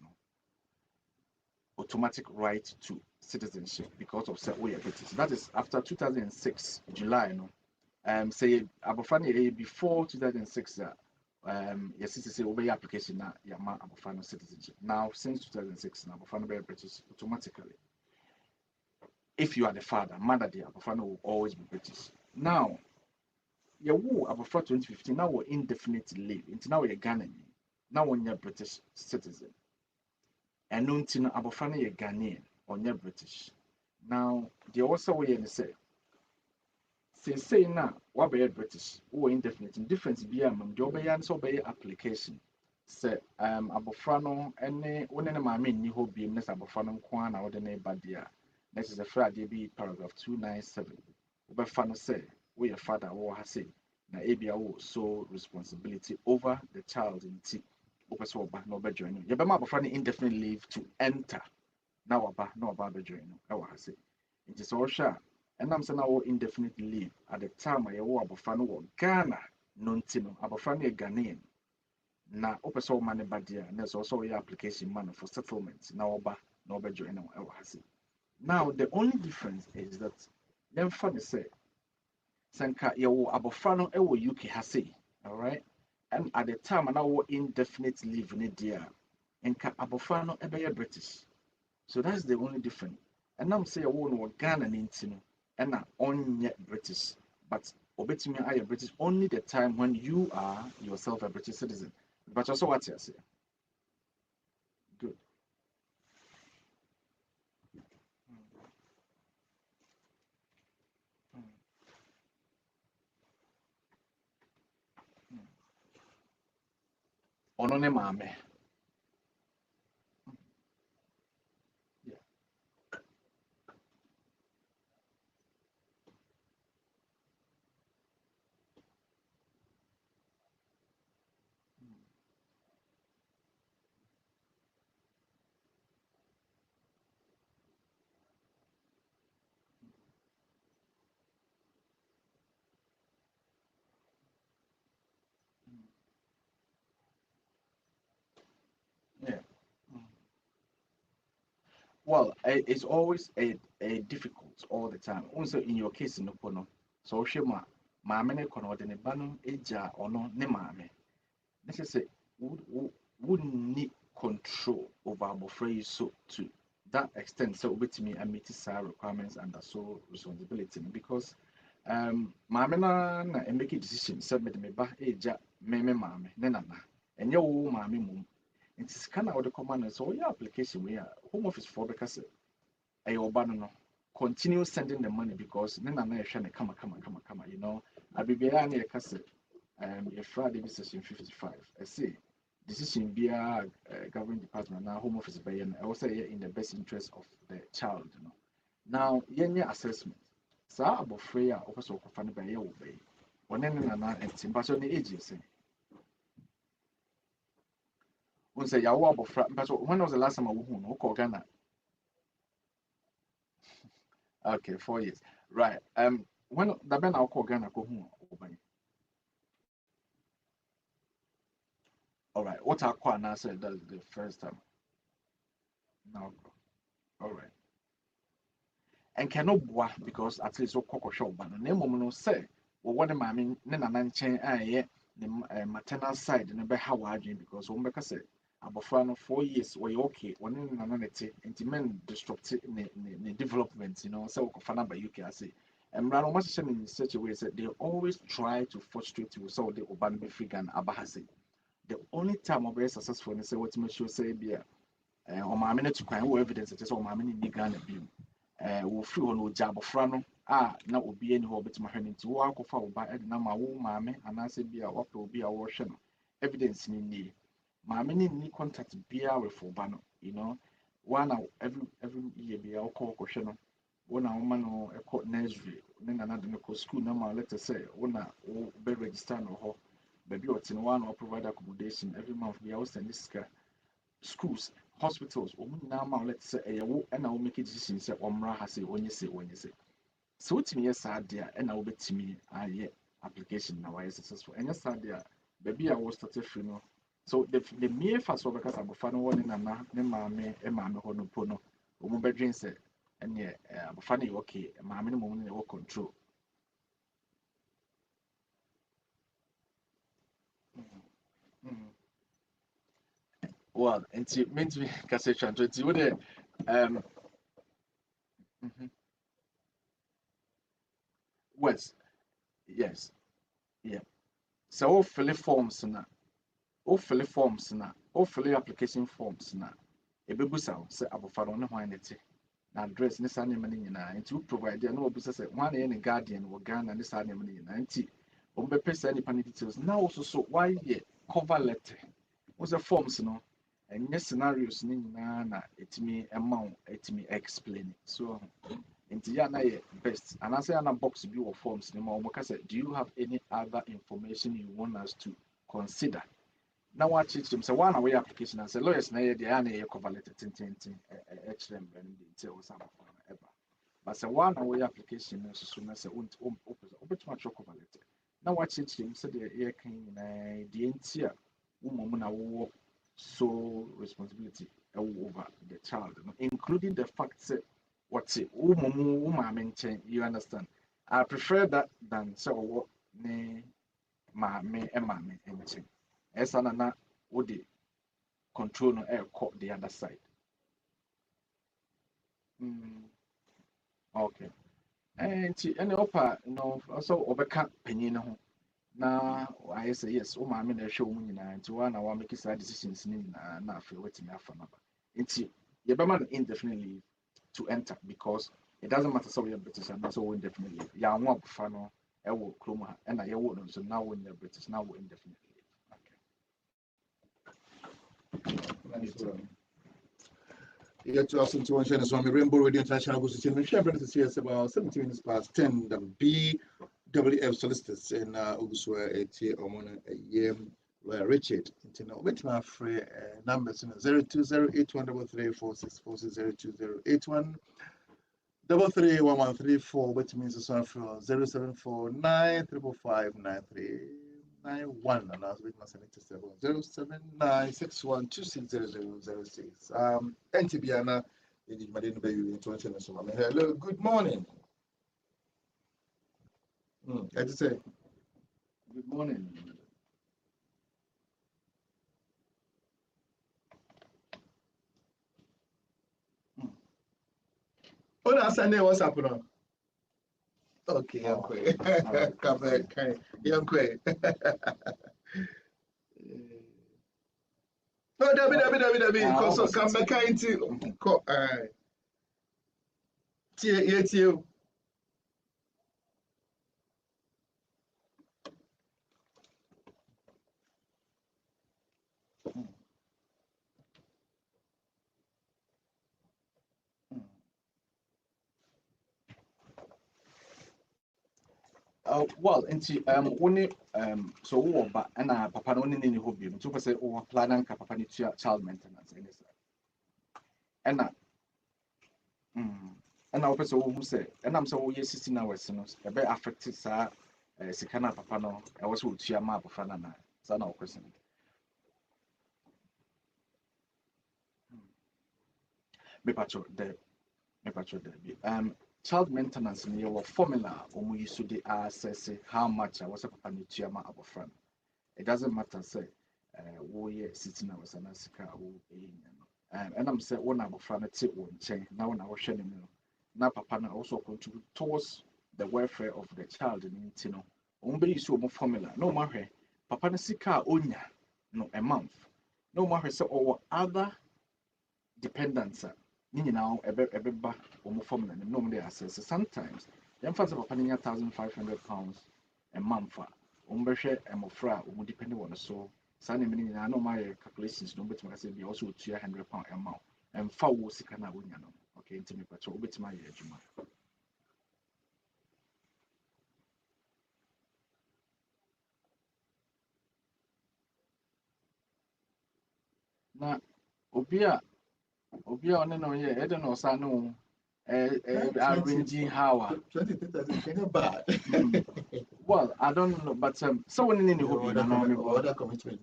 Automatic right to citizenship because of say we are British. That is after 2006 July. No. Say Abofano before 2006 yes say obey application na yama Abofano citizenship. Now since 2006 na Abofano be British automatically. If you are the father, mother the Abofano will always be British. Now you Abofano 2015 now we indefinite leave. Until now we Ghanaian. Now when you're British citizen. And until Abofano you're Ghanaian or you're British. Now the also way and say say now, what be British or indefinite difference be among the obey so be application. Say Abofano any one any mammy ni ho be next Abofano kwana or the neighbor dear. Next is a Friday be paragraph 297. Obafano say we your father or has say na ebia so responsibility over the child in T. Opeso ba no be joining. You be Abofano indefinite leave to enter. Now about no about be joining. I has say. It is all sure. And I'm saying now indefinite leave at the time I was Abofano Ghana non-tino Abofano Ghanaian. Na opeso money badia and there's also a application money for settlement. Now oba no be join now the only difference is that them funny say Sanka yo Abofano ewo UK hase. Alright? And at the time I was indefinite leave in India. And Abofano ebe British. So that's the only difference. And I'm saying I want Ghana non-tino. And not only British, but obetimi are British only the time when you are yourself a British citizen. But also what you say. Good. Onone mame. Yeah. Well, it's always a difficult all the time. Also in your case, no pono. So shema mame ne kono de ne banu eja ono ne mame. Let's say wouldn't need control over Abofra so to that extent. So with me, I meet his requirements and so responsibility because mame na make a decision. Said me ba eja me mame ne nana. And your mame mum. It's kind of the command so your application we are home office for because a no continue sending the money because then I'm not trying to come, you know. I be behind a cassette a Friday session 55. I say decision be a government department now home office by and I also in the best interest of the child, you know. Now yeah assessment. So about free officer of fan by your way. One and and but on the agency. Say yawa abofra when was the last time I who Ghana? Okay, 4 years. Right. When the ben I'll call Ghana go home. All right. What I call now said that's the first time. No. All right. And cannot boah because at least so cocoa show but no no say well what am I mean nana nanchen the maternal side and be how I because one because say Abofra 4 years were okay when in anonymity and men disrupt the development, you know, so Kofana by UK I say. And Rano much in such a way that they always try to frustrate you so the Oban Befigan Abahasi. the only time of very successful and say what to make sure say be or my minute to crime evidence just or my mini Ghana beam will free on job of frano na obi any hobbit my hand into walk of by Edna my own mammy and I say be a walk will be a washing evidence in need. My many need contact be our for banner, you know. One every year be our call question. One a woman or a court nursery, then another school number let us say one be register or baby what's in one or provide accommodation every month we also send this schools, hospitals, now let's say and I will make a decision say Omra has say when you say. So to me yes idea and I will bet to me application now is successful. And yes idea baby I was started free no. So the mere first of because I'm a fan one in a mammy honopono, or bedroom say and yeah, funny okay, my minimum in control. Well, and it means we can say translate with it. West, yes, yeah. So all fill forms na, all fill application forms na. Ebebusa say abofaro no hwan nete. Na address ne sa name ne nyina. Nti we provide there no obusa say one na ne guardian wo Ghana ne sa name ne nyina. Nti ombe say any details. Now also so why ye cover letter. What's the forms no? And yes scenarios ni nyina na etimi amount etimi explain. So nti ya na ye best. And I say na box bi or forms ni ma omo say do you have any other information you want us to consider? Now what teach them say one away application and say lawyers na the na cover letter tin HM and details ever. But say one away application so na say open much cover letter. Now what teach them say the year kan na the entire woman na wo so responsibility over the child, including the fact that what's it you understand. I prefer that than say what ne mammy anything. As an would the control no air caught the other side. Okay. And any upper no also overcome penny no. Now I say yes, mammy they show me into one hour make side decisions na feel waiting for number. Into your man indefinitely to enter because it doesn't matter so you're British and also indefinitely. Yeah, one of fano will chroma and I won't so now when you're British now indefinitely. Yeah, to us into one channel, so I'm Rainbow Radio International Association. We share brothers here about 17 minutes past 10. The BWF Solicitors in Uguswa, Omona, Richard. Which my free numbers in 02081334646 02081331134, which means it's on from 0749555391 and I was with my senator 07961260006. Antibiana, hello, good morning. I just say good morning. Oh, that's Sunday. What's happening? Okay, young quay. Come back, young quay. No, Debbie. Because come back into. You. Well, into only so but and papa no any hobby. So say plan and papa ni child maintenance and I person who say and I'm so 16 hours no e be affected sa sikana papa no e was wo tua ma papa na sa na question me patcho the child maintenance in your formula when we used to assess how much I was a papa tua ma abofra. It doesn't matter say we 16 hours and asika and I'm saying one abofra na take one chain now when I was sharing now papa na also contribute towards the welfare of the child in Tino. Umbe use formula no matter papa na sika onya no a month. No matter so or other dependents now a ba or formula normally assess sometimes the emphasis of paying £1,500 a month for share and mofra will depend on so Sunday meaning I know my calculations no bet myself be also £200 amount and foul sikana winyano okay into me but obet my juma. Na obia on no yeah I don't know sano arranging how 20,000 bad. well I don't know but so when in other commitment.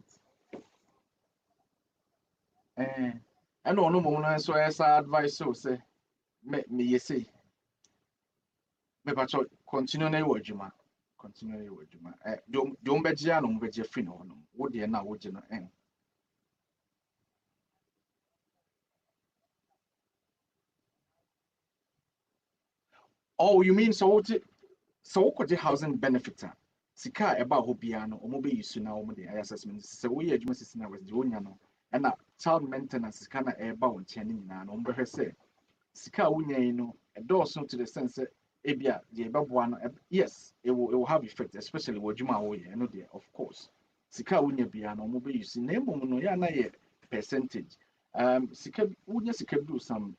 and no more so as advice so say me you say me but continue na wo adwuma continue na wo adwuma don't be gia no be gia free no no wo de na wo je no oh you mean so what the housing benefit sika eba ho bia no omo be use na omo de assessment se wo ye adwuma sisi na was de onya no na child maintenance sika na eba wo ntia ni nyina no omo be hwe se sika wonya yi no edoso to the sense ebia the eba no yes it will have effect especially wo adwuma wo ye no there of course sika wonya bia no omo be use na emom no ya na ye percentage sika wonya sika do some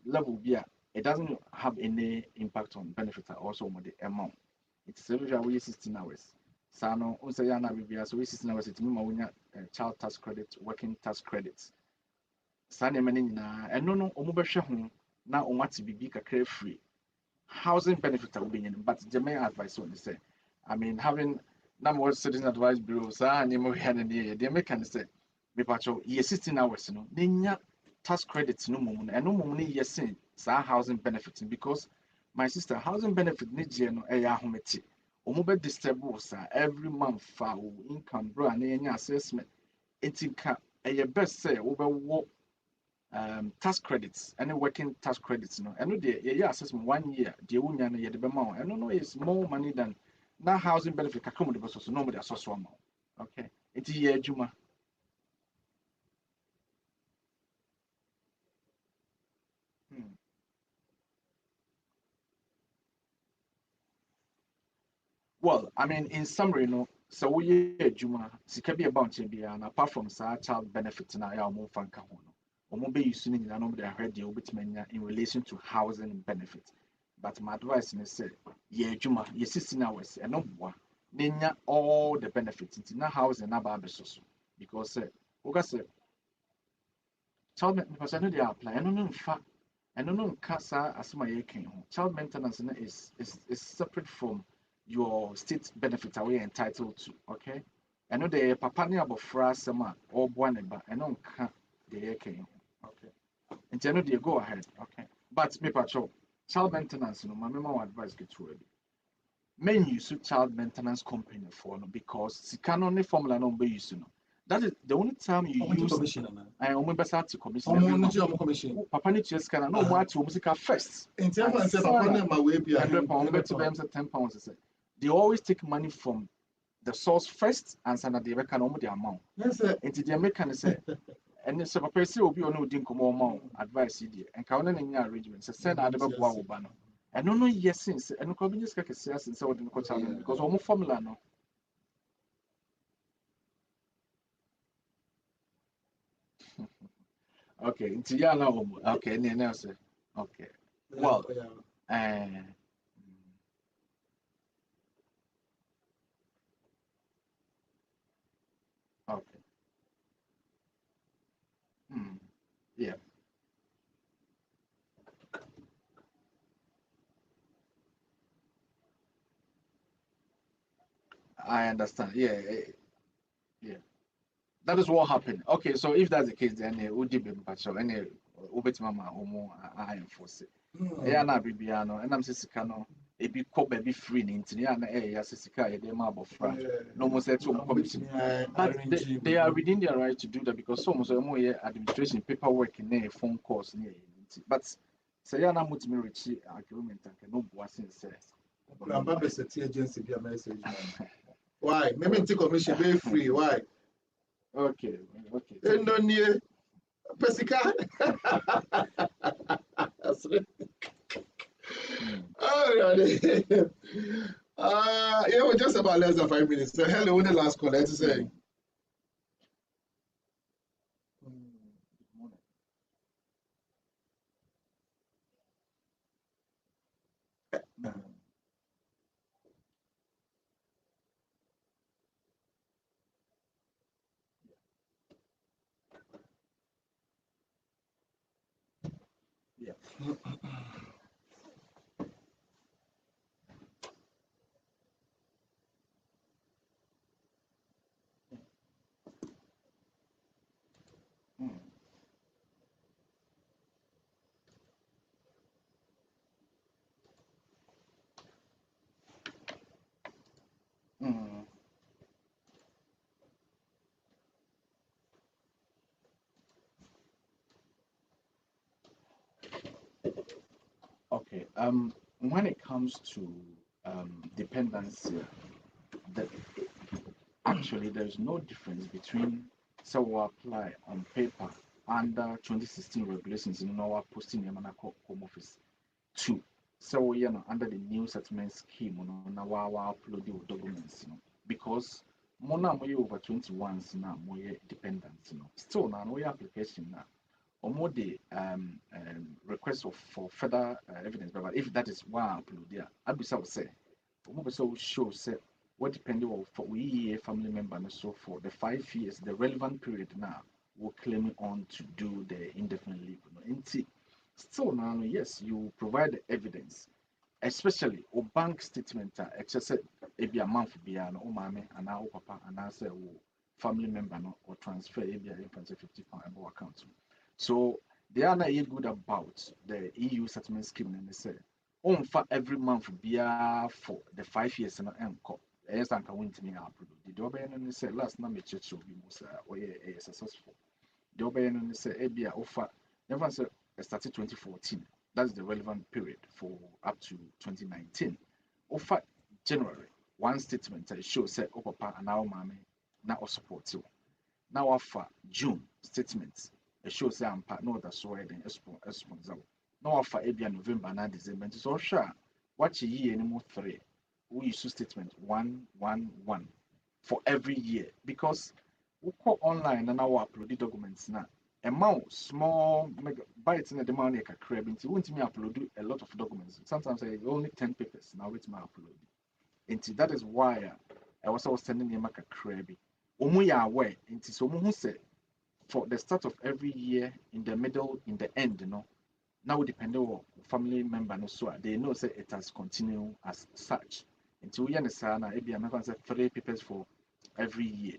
level bia it doesn't have any impact on benefit also on the amount. It's usually 16 hours. Sano, unsa yana bibia so 16 hours it mean ma child tax credit, working tax credits. Sane mani na eno no omo behwe ho na omati bibi kakra free. Housing benefit will be in but the main advice on say I mean having number citizen advice bureau sa ani mo hia na ne the make say me pacho ye 16 hours no nya tax credits no mum no eno mum no yesin sa housing benefits because my sister housing benefit ni je no e ya ahometi omo be disturb sa every month fa income bro na nya assessment etinka e best say wo be wo tax credits and working tax credits no eno de ye assessment 1 year de wunya no ye de be ma eno no is more money than na housing benefit kakomo de so no mo de asoso ama okay enti ye adwuma. Well, I mean, in summary, no, so we juma sika be about and apart from sa child benefit na ya mo fanka ho no. Omo be use ni na no be ahwe de obetmanya in relation to housing benefit. But my advice is say ye juma ye 16 hours and no boa. Nenya all the benefits into na housing na ba be so because we say child because I know they apply. I don't know in fact I don't know casa asma ye ken ho. Child maintenance is separate from your state benefits are we entitled to, okay? I know the papa ni abofra sema or boaneba, I know the okay. And I know they go ahead, okay. But me patrol, child maintenance, you know, my memo advice get through it. Men use child maintenance company for no because she can only formula no be use no. That is the only time you use. I only best to commission. Papa ni just can no what to music first. In terms of papa ni my way be £100 they always take money from the source first and send the the amount. Yes, sir. Into the American say, and it's a person will be on no dinkum amount advice and counting in your arrangements. Send out the bow banner. And no, yes, since and convenience can say since I wouldn't because almost formula no. Okay, into Yana, okay, and then else. Okay, well, okay. Yeah. I understand. Yeah. Yeah. That is what happened. Okay, so if that's the case, then it would be partial. Any ubet mama omo I enforce it. Yeah, na bibiano, and I'm sisicano. It be called baby free in India, and a sisica, a marble front. No more said to commission. But they are within their right to do that because so much more administration paperwork in a phone calls near. But say, I'm not me rich agreement and no was in says. Agency be a message. Why? Maybe commission very free. Why? Okay. No near Pesica. Yeah, we're just about less than 5 minutes. So, hello, when the last call, let's say. Yeah. Okay. When it comes to dependency, that actually there's no difference between so we apply on paper under 2016 regulations in our posting Yamanako Home Office to so you know under the new settlement scheme on our upload the documents, because more now over 21 now more dependent, still now no application now or more the request for further evidence, but if that is one upload there, I'd be so say so show say what depending on for we family member and so for the 5 years, the relevant period now will claim on to do the indefinite leave. Still now, yes, you provide the evidence, especially a bank statement, excess a month beyond or mammy and now papa and answer family member or transfer a £50 account. So they are not yet good about the EU settlement scheme and they say on for every month be for the 5 years and encore. Yes, I can win to me upload. The Dobayan and say last number church will be most or successful. The Dobayan and say ABA offer never said started 2014. That's the relevant period for up to 2019. Offer January one statement shows say Papa and now mommy now support you. Now offer June statements shows say I'm part no that's why then responsible. Now offer ABA November and December. So sure watch a year anymore 3. We use statement 111 for every year because we call online and our upload the documents now. Amount small bytes in the demand like a crab into won't me upload a lot of documents. Sometimes I only 10 papers now it's my upload. Into that is why I was always sending them like a crabby. Omuya aware into so who say for the start of every year, in the middle, in the end, now depending on family member no so they know say it has continued as such. Until we understand that maybe I'm 3 papers for every year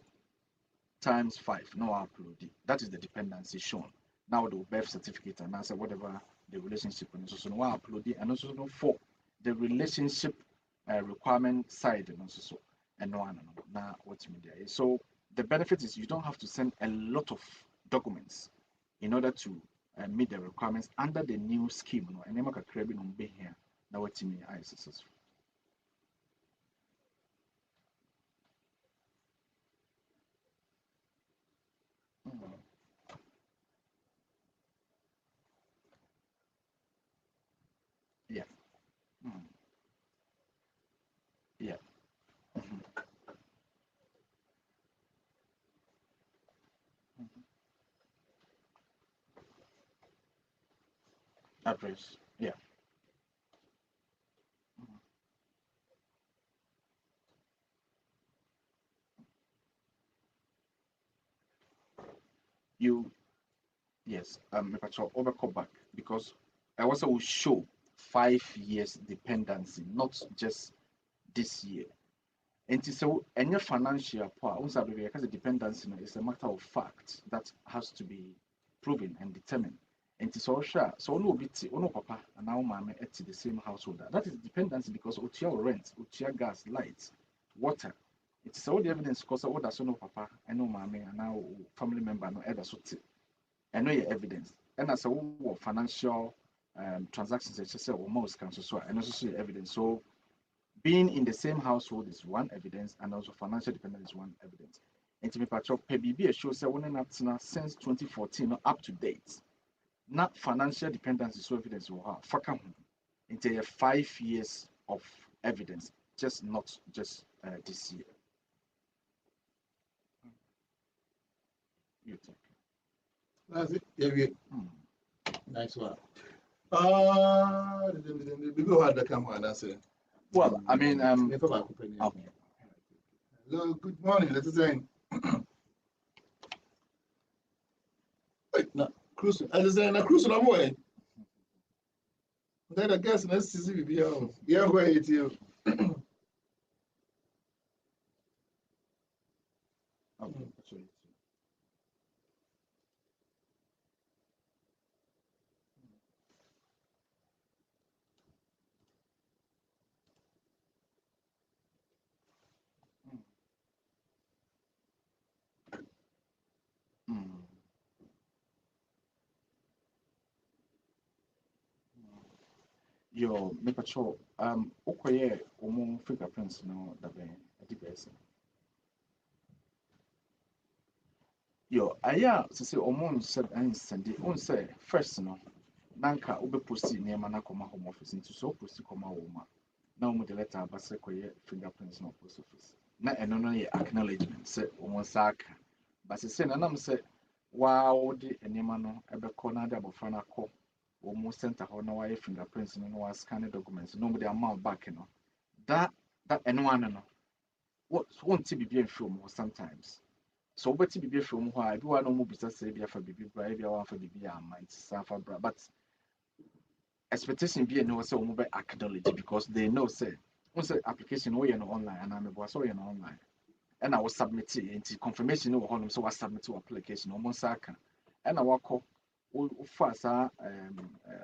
times 5 no upload. That is the dependency shown. Now the birth certificate and answer whatever the relationship and so no upload and also no for the relationship requirement side and also so and no one now what's media. So the benefit is you don't have to send a lot of documents in order to meet the requirements under the new scheme. And then make a credit on being here. Now what's me I successful. Yeah. Yeah. Address. Yeah. You yes. If I overcall back because I also will show 5 years dependency, not just this year. And so any financial part, also because the dependency is a matter of fact that has to be proven and determined. And so sure, so no bit no papa and now mommy at the same household. That is dependency because utia rent, utia gas, lights, water. It's all the evidence because all that so no papa and no mommy and now family member no other so and know your evidence. And as a financial transactions, it's just almost cancel so and also your evidence. So being in the same household is one evidence, and also financial dependence is one evidence. nti me patro pɛ biribi a show sɛ wɔn na tena since 2014 no up to date na financial dependency so evidence wɔ hɔ a faka ho nti yɛ 5 years of evidence, just not just this year. You take. That's it. Yeah, nice one. People had the camera. That's it. Well, I mean, okay. Hello, good morning. Let's say. Wait, no, cruise. I just say, na cruise no more. Then I guess let's see if you yeah, wait you. Yo, me patrol. Okoye omo fingerprints no da ben. Adi bese. Yo, aya say omo said and send on say first no. Nanka ube posti niyama na koma home office into so posti koma home. Na omo de letter abase koye fingerprints no post office. Na eno no ye acknowledgement say omo saka. But say na nam say wa wodi eniyama no ebe ko na de abofra na ko. Almost center how now I fingerprints and no scan documents. Nobody amount back, you know. That anyone no. What won't be being film sometimes. So but be a film why everyone no move say be for BB bribe one for BB might suffer but expectation be no say mobile acknowledge because they know say once application we no online and I'm a so online. And I was submitting confirmation no home so I submit to application almost aka. And I walk first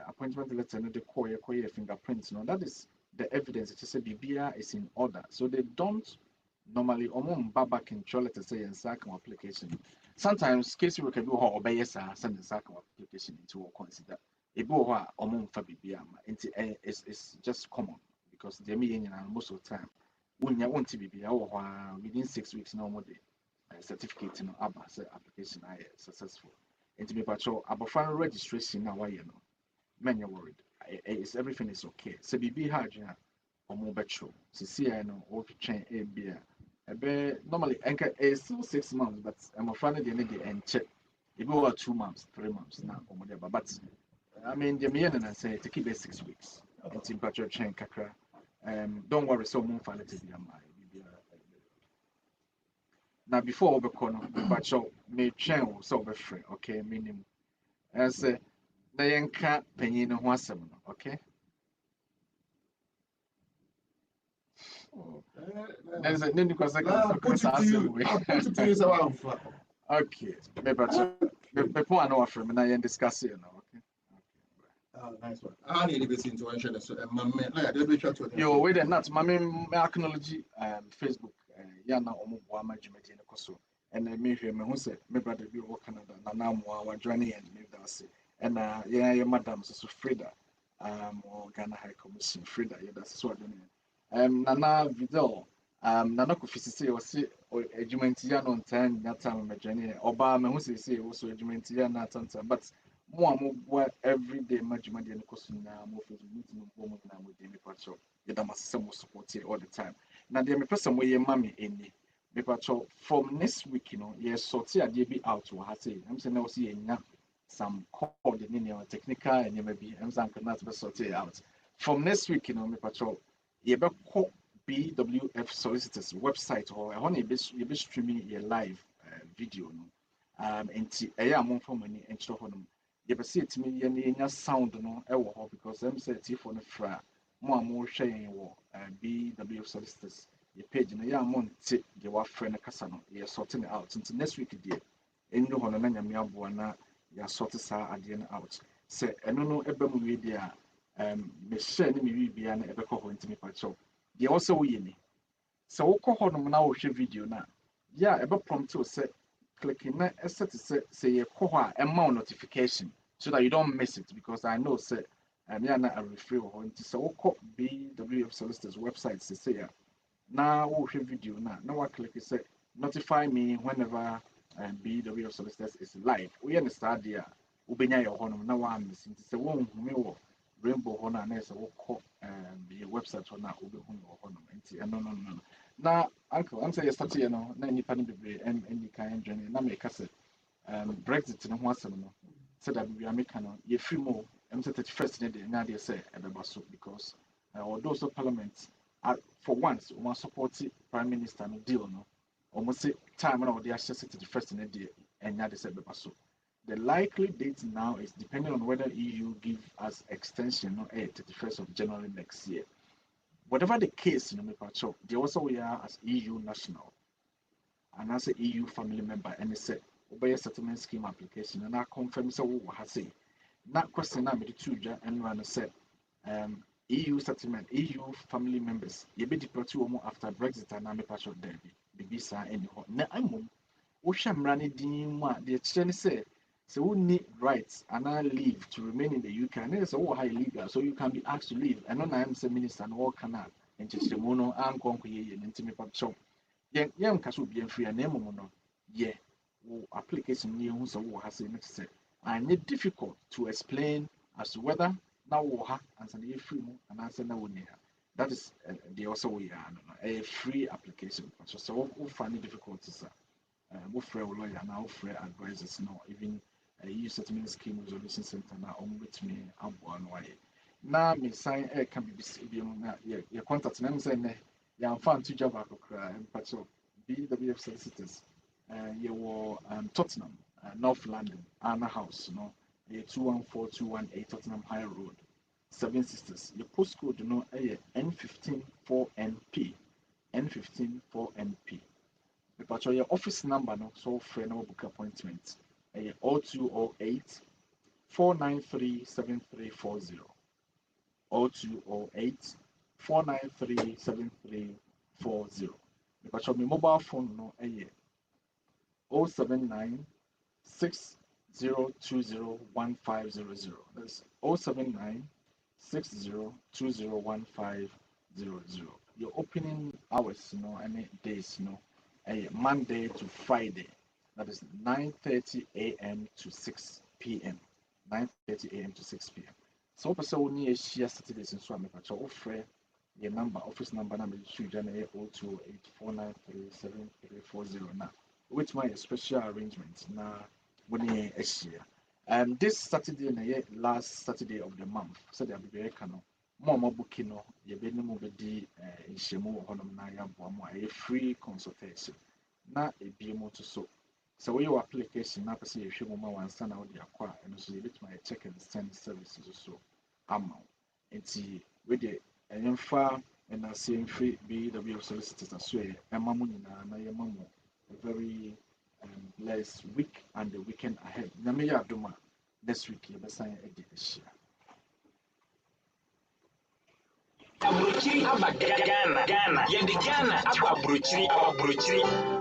appointment letter no de call your fingerprints no that is the evidence that say BBA is in order so they don't normally back in letter say in second application sometimes case we can do how obey send the second application into consider a bo for BBA it's just common because they mean most of the time when you want to BBA within 6 weeks no more certificate no application I successful. Into me patrol abofan registration na why no men you worried it's everything is okay so BB hard ya omo betro see no o train a beer normally enka is still 6 months but I'm afraid they need the check if we 2 months 3 months now but I mean the me and say to keep it 6 weeks into patrol train kakra don't worry so mo file it be am now before we corner but show me train so be free okay minimum as na yenka panyin ho asem no okay there's a nini kwasa okay me but me no afre me na yen discuss it no okay nice one. I need to be seen to mention so yo wait and not me acknowledge Facebook ya na omo bo amajumedi ne koso and me hwe me hu say me brother bi wo Canada na mo wa joining and me that say and yeah madam so Frida or Ghana High Commission Frida yeah that's so doing nana video nana ko fisisi o si adwumenti ya no ntan that time me joining oba me hu say wo so adwumenti ya na tantan but mo every day majumedi ne koso na mo Facebook meeting mo na mo dey me patcho yeah that must say mo support it all the time. Now, the person we mommy any because from next week, you know, yes, sortie a be out to her say. I'm saying now see some call the name technical and maybe I'm saying not be sortie out. From next week, you know, me patrol, you be call BWF Solicitors website or honey be streaming a live video, no. And among for money and show them. You be see it me any sound no because I'm saying for the fra. More sharing BWF Solicitors your page na ya monte the wa friend kasa no you sorting it out until next week dear endo hono na nyame aboa na ya sort sa ade na out say eno no eba mu we dia me share ni me bia na ebe ko ho ntimi pacho dia wo se wo yini se wo ko ho no na wo hwe video na ya ebe prompt you say clicking na set say ye ko ho a ema notification so that you don't miss it because I know say yeah na a refer ho nti se wo ko BWF Solicitors website say ya na wo hwe video na wa click say notify me whenever BWF Solicitors is live. We understand there. Ubenya your honor na one missing. So one who Rainbow Honor and as a walk the website on that will be honor. No. Now, Uncle, I'm saying yesterday, you know, na nipa ni bebre any kind journey. Na make us Brexit no one no. Said that we are making no ye free more. I'm saying 31st day na they say ebebaso because although so parliament for once we support prime minister no deal no. Almost say time now they are just 31st day and now they say ebebaso. The likely date now is depending on whether EU give us extension or 31st of January next year. Whatever the case, you know, they also we are as EU national and as a EU family member, and they said, obey a settlement scheme application, and I confirm so what I say. Not question now, but the two and one said, EU settlement, EU family members, you be deported after Brexit and I'm a patch of Derby, the visa and the I'm Ocean running the exchange said. So we need rights and I leave to remain in the UK and it's all high legal, so you can be asked to leave. And then I am the minister and all canal and just the mono and conquer and intimate show. Young Castle being free and name mono. Yeah, application near who's a war has a next set. I need difficult to explain as to whether now war and send a free and answer now. That is the also we are a free application. So we find it difficult to say. We free lawyer now, free advisors now, even EU settlement scheme resolution center now with me and why. Now me sign can be your contact name saying you found two job and patch of BWF Solicitors. You were Tottenham, North London, Anna House, you know, 214218 Tottenham High Road, 7 Sisters. Your postcode, you know, N154NP, N154NP. But your office number, no, so for no book appointment. 0208 493 7340 0208 493 7340. But your mobile phone no 079 6020 1500. That's 079 6020 1500. Your opening hours, you know, any days, you know, Monday to Friday. That is 9:30 a.m. to 6 p.m. 9:30 a.m. to 6 p.m. So, person who near share Saturdays in Swami, but your offer your number, office number, number 0208 now, which my special arrangement now when you share. This Saturday and last Saturday of the month, so there will be a canon. More booking, you be no more in Shemo Honamaya, a free consultation. Not a BMO to so. So your application now see if you want one stand out the acquire and so you get my check and send services also amount. And see with the and far and I see free BWF Solicitors as well. And Mamuni na your mamu a very blessed week and the weekend ahead. Namia Duma next week you sign a this year. Abrochiri aba Ghana, Ghana, yɛde Ghana aba abrochiri.